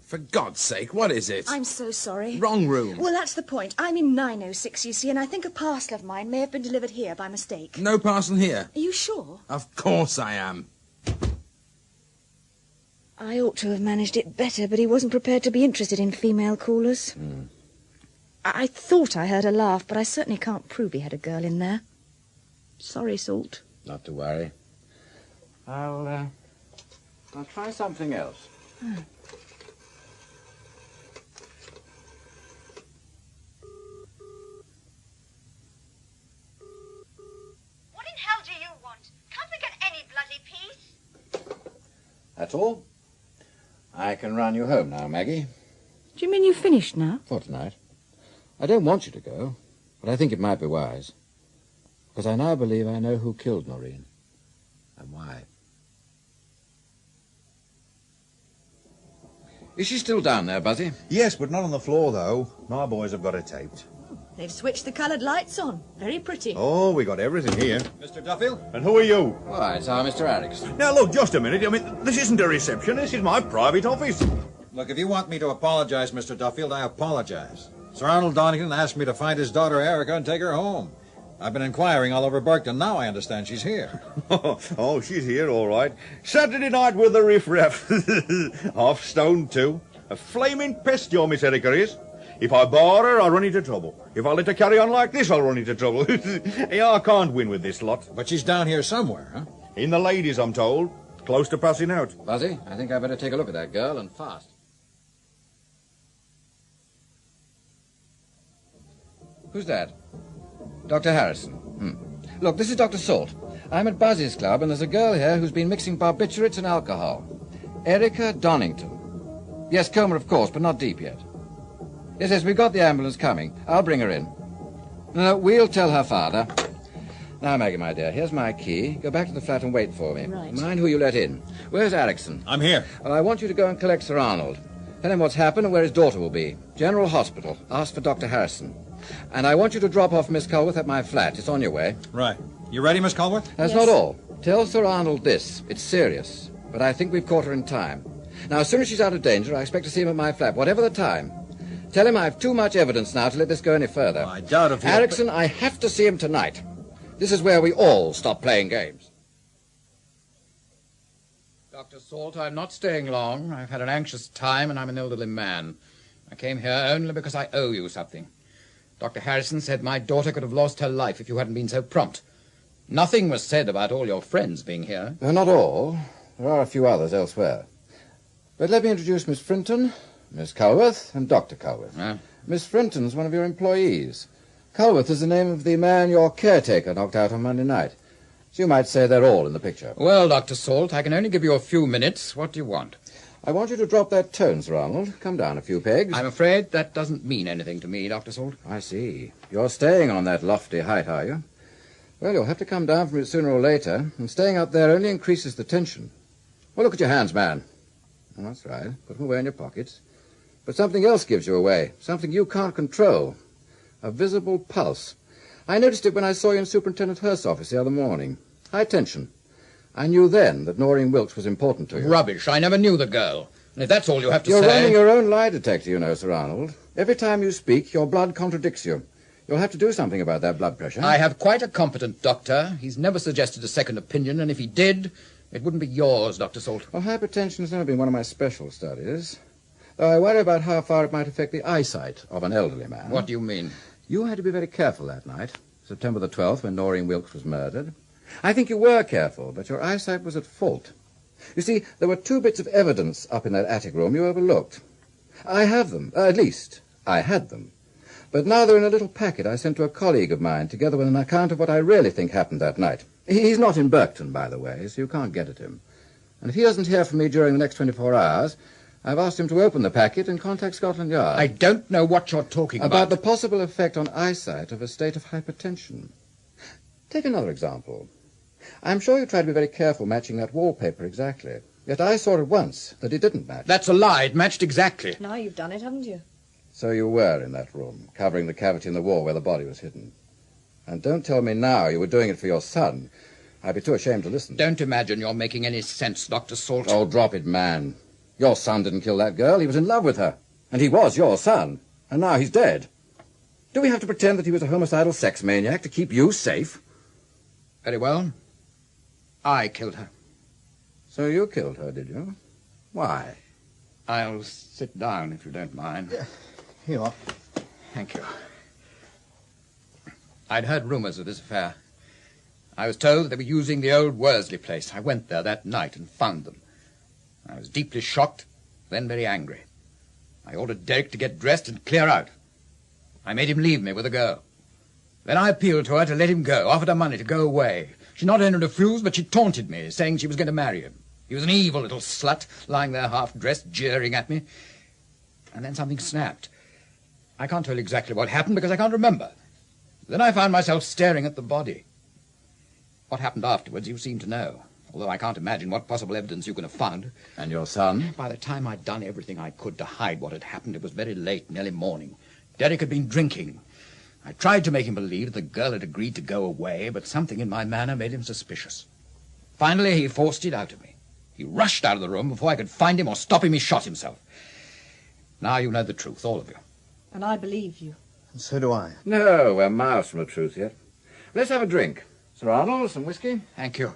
For God's sake, what is it? I'm so sorry. Wrong room. Well, that's the point. I'm in 906, you see, and I think a parcel of mine may have been delivered here by mistake. No parcel here. Are you sure? Of course I am. I ought to have managed it better, but he wasn't prepared to be interested in female callers. I thought I heard a laugh, but I certainly can't prove he had a girl in there. Sorry, Salt. Not to worry. I'll try something else. What in hell do you want? Can't we get any bloody peace? That's all. I can run you home now, Maggie. Do you mean you've finished now? For tonight. I don't want you to go, but I think it might be wise. Because I now believe I know who killed Noreen. And why. Is she still down there, Buzzy? Yes, but not on the floor, though. My boys have got it taped. They've switched the coloured lights on. Very pretty. Oh, we got everything here. Mr. Duffield? And who are you? Why, it's our Mr. Erickson. Now, look, just a minute. I mean, this isn't a reception. This is my private office. Look, if you want me to apologize, Mr. Duffield, I apologize. Sir Arnold Donnington asked me to find his daughter Erica and take her home. I've been inquiring all over Berkton. Now I understand she's here. Oh, she's here, all right. Saturday night with the riff-raff. Half stoned, too. A flaming pest, your Miss Erica is. If I bar her, I'll run into trouble. If I let her carry on like this, I'll run into trouble. Yeah, I can't win with this lot. But she's down here somewhere, huh? In the ladies, I'm told. Close to passing out. Buzzy, I think I better take a look at that girl, and fast. Who's that? Dr. Harrison. Look, this is Dr. Salt. I'm at Buzzy's club, and there's a girl here who's been mixing barbiturates and alcohol. Erica Donnington. Yes, coma, of course, but not deep yet. Yes, we've got the ambulance coming. I'll bring her in. No, we'll tell her father. Now, Maggie, my dear, here's my key. Go back to the flat and wait for me. Right. Mind who you let in. Where's Erickson? I'm here. I want you to go and collect Sir Arnold. Tell him what's happened and where his daughter will be. General Hospital. Ask for Dr. Harrison. And I want you to drop off Miss Culworth at my flat. It's on your way. Right. You ready, Miss Culworth? That's not all. Tell Sir Arnold this. It's serious. But I think we've caught her in time. Now, as soon as she's out of danger, I expect to see him at my flat, whatever the time. Tell him I've too much evidence now to let this go any further. I doubt if Erickson, I have to see him tonight. This is where we all stop playing games. Dr. Salt, I'm not staying long. I've had an anxious time, and I'm an elderly man. I came here only because I owe you something. Dr. Harrison said my daughter could have lost her life if you hadn't been so prompt. Nothing was said about all your friends being here. Not all. There are a few others elsewhere. But let me introduce Miss Frinton, Miss Culworth, and Dr. Culworth. Miss Frinton's one of your employees. Culworth is the name of the man your caretaker knocked out on Monday night. So you might say they're all in the picture. Well, Dr. Salt, I can only give you a few minutes. What do you want? I want you to drop that tone, Sir Arnold. Come down a few pegs. I'm afraid that doesn't mean anything to me, Dr. Salt. I see. You're staying on that lofty height, are you? Well, you'll have to come down from it sooner or later, and staying up there only increases the tension. Well, look at your hands, man. Oh, that's right. Put them away in your pockets. But something else gives you away, something you can't control. A visible pulse. I noticed it when I saw you in Superintendent Hurst's office the other morning. High tension. I knew then that Noreen Wilkes was important to you. Rubbish. I never knew the girl. And if that's all you have to You're say... running your own lie detector, you know, Sir Arnold. Every time you speak, your blood contradicts you. You'll have to do something about that blood pressure. I have quite a competent doctor. He's never suggested a second opinion, and if he did, it wouldn't be yours, Dr. Salt. Well, hypertension's never been one of my special studies. Though I worry about how far it might affect the eyesight of an elderly man. What do you mean? You had to be very careful that night, September the 12th, when Noreen Wilkes was murdered. I think you were careful, but your eyesight was at fault. You see, there were 2 bits of evidence up in that attic room you overlooked. I have them, at least, I had them. But now they're in a little packet I sent to a colleague of mine, together with an account of what I really think happened that night. He's not in Berkton, by the way, so you can't get at him. And if he doesn't hear from me during the next 24 hours, I've asked him to open the packet and contact Scotland Yard. I don't know what you're talking about. About the possible effect on eyesight of a state of hypertension. Take another example. I'm sure you tried to be very careful matching that wallpaper exactly. Yet I saw at once that it didn't match. That's a lie. It matched exactly. Now you've done it, haven't you? So you were in that room, covering the cavity in the wall where the body was hidden. And don't tell me now you were doing it for your son. I'd be too ashamed to listen. Don't imagine you're making any sense, Dr. Salt. Oh, drop it, man. Your son didn't kill that girl. He was in love with her. And he was your son. And now he's dead. Do we have to pretend that he was a homicidal sex maniac to keep you safe? Very well. I killed her. So you killed her, did you? Why? I'll sit down, if you don't mind. Yeah. Here you are. Thank you. I'd heard rumours of this affair. I was told that they were using the old Worsley place. I went there that night and found them. I was deeply shocked, then very angry. I ordered Derek to get dressed and clear out. I made him leave me with a girl. Then I appealed to her to let him go, offered her money to go away. She not only refused, but she taunted me, saying she was going to marry him. He was an evil little slut, lying there half-dressed, jeering at me. And then something snapped. I can't tell exactly what happened because I can't remember. Then I found myself staring at the body. What happened afterwards you seem to know, although I can't imagine what possible evidence you could have found. And your son? By the time I'd done everything I could to hide what had happened, it was very late, nearly morning. Derek had been drinking. I tried to make him believe the girl had agreed to go away, but something in my manner made him suspicious. Finally, he forced it out of me. He rushed out of the room before I could find him or stop him. He shot himself. Now you know the truth, all of you. And I believe you. And so do I. No, we're miles from the truth yet. Let's have a drink. Sir Arnold, some whiskey? Thank you.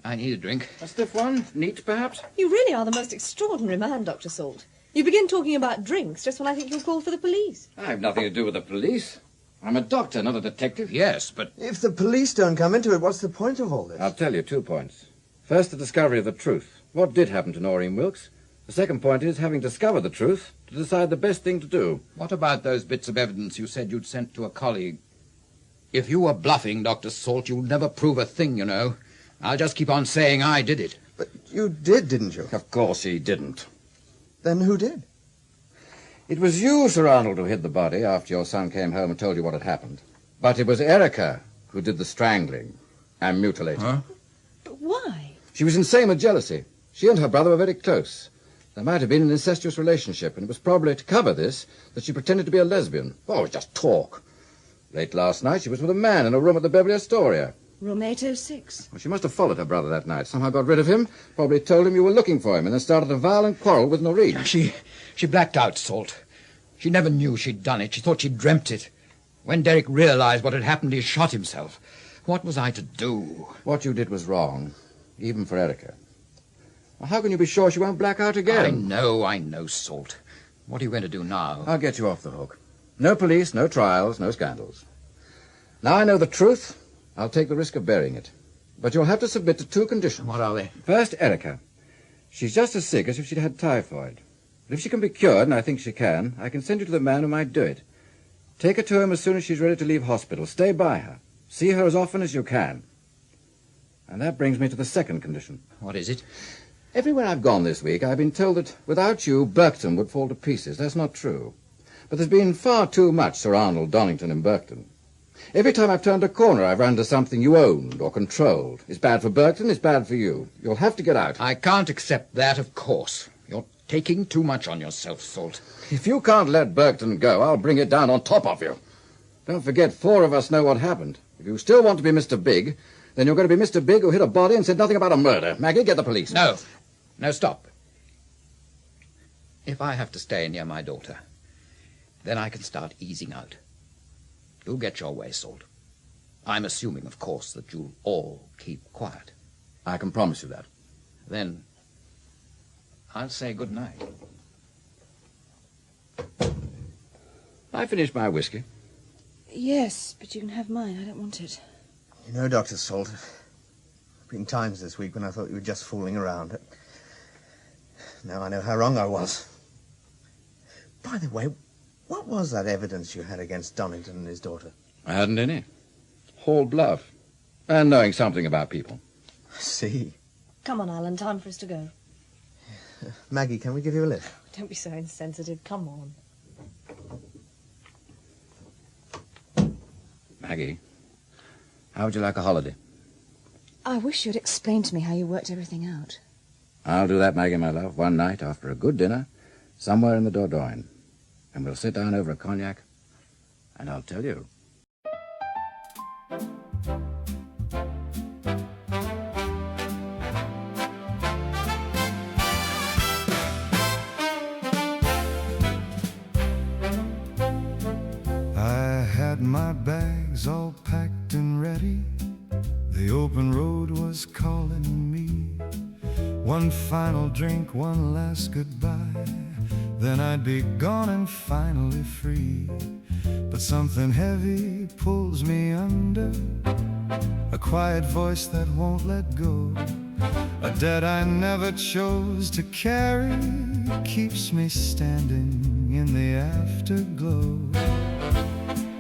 I need a drink. A stiff one? Neat, perhaps? You really are the most extraordinary man, Dr. Salt. You begin talking about drinks just when I think you'll call for the police. I have nothing to do with the police. I'm a doctor, not a detective. Yes, but... If the police don't come into it, what's the point of all this? I'll tell you 2 points. First, the discovery of the truth. What did happen to Noreen Wilkes? The second point is, having discovered the truth, to decide the best thing to do. What about those bits of evidence you said you'd sent to a colleague? If you were bluffing, Dr. Salt, you'd never prove a thing, you know. I'll just keep on saying I did it. But you did, didn't you? Of course he didn't. Then who did? It was you, Sir Arnold, who hid the body after your son came home and told you what had happened. But it was Erica who did the strangling and mutilating. Huh? But why? She was insane with jealousy. She and her brother were very close. There might have been an incestuous relationship, and it was probably to cover this that she pretended to be a lesbian. Oh, it was just talk. Late last night, she was with a man in a room at the Beverly Astoria. Room 806. Well, she must have followed her brother that night, somehow got rid of him, probably told him you were looking for him, and then started a violent quarrel with Noreen. She blacked out, Salt. She never knew she'd done it. She thought she'd dreamt it. When Derek realized what had happened, he shot himself. What was I to do? What you did was wrong, even for Erica. Well, how can you be sure she won't black out again? I know, Salt. What are you going to do now? I'll get you off the hook. No police, no trials, no scandals. Now I know the truth, I'll take the risk of burying it. But you'll have to submit to 2 conditions. What are they? First, Erica. She's just as sick as if she'd had typhoid. But if she can be cured, and I think she can, I can send you to the man who might do it. Take her to him as soon as she's ready to leave hospital. Stay by her. See her as often as you can. And that brings me to the second condition. What is it? Everywhere I've gone this week, I've been told that without you, Berkton would fall to pieces. That's not true. But there's been far too much Sir Arnold, Donnington and Berkton. Every time I've turned a corner, I've run into something you owned or controlled. It's bad for Berkton, it's bad for you. You'll have to get out. I can't accept that, of course. You're taking too much on yourself, Salt. If you can't let Berkton go, I'll bring it down on top of you. Don't forget, 4 of us know what happened. If you still want to be Mr. Big, then you're going to be Mr. Big who hit a body and said nothing about a murder. Maggie, get the police. No. No, stop. If I have to stay near my daughter, then I can start easing out. You'll get your way, Salt. I'm assuming, of course, that you'll all keep quiet. I can promise you that. Then I'll say good night. I finished my whiskey. Yes, but you can have mine. I don't want it. You know, Dr. Salt, there have been times this week when I thought you were just fooling around. Now I know how wrong I was. By the way, what was that evidence you had against Donnington and his daughter? I hadn't any. Whole bluff. And knowing something about people. I see. Come on, Alan, time for us to go. Maggie, can we give you a lift? Don't be so insensitive. Come on. Maggie, how would you like a holiday? I wish you'd explain to me how you worked everything out. I'll do that, Maggie, my love, one night after a good dinner, somewhere in the Dordogne. And we'll sit down over a cognac, and I'll tell you. I had my bags all packed and ready. The open road was calling me. One final drink, one last goodbye, then I'd be gone and finally free. But something heavy pulls me under, a quiet voice that won't let go. A debt I never chose to carry keeps me standing in the afterglow.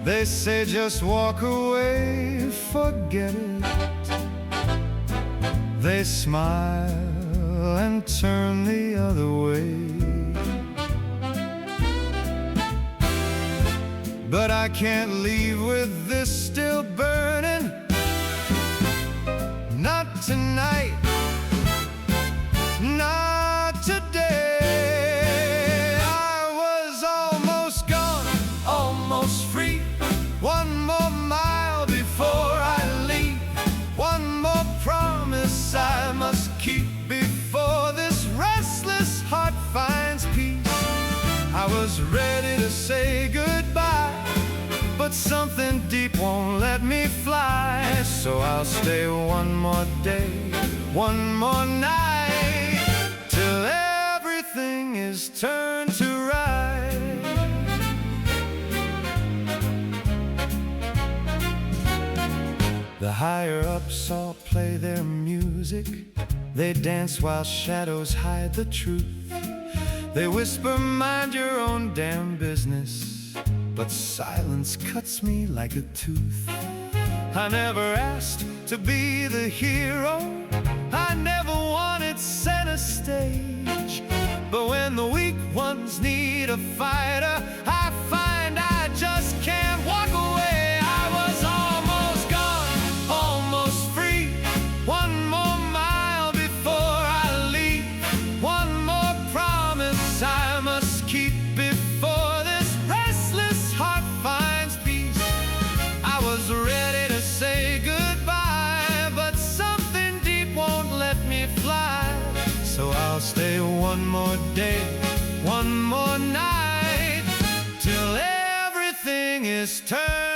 They say just walk away, forget it. They smile and turn the other way. But I can't leave with this still burning. Not tonight, not today. I was almost gone, almost free. One more mile before I leave. One more promise I must keep before this restless heart finds peace. I was ready to say goodbye, but something deep won't let me fly. So I'll stay one more day, one more night, till everything is turned to right. The higher-ups all play their music. They dance while shadows hide the truth. They whisper, mind your own damn business, but silence cuts me like a tooth. I never asked to be the hero. I never wanted center stage. But when the weak ones need a fighter, I find I just can't walk away. I was almost gone, almost free. One more mile before I leave. One more promise I must keep before this restless heart finds peace. I was ready to say goodbye, but something deep won't let me fly. So I'll stay one more day, one more night, till everything is turned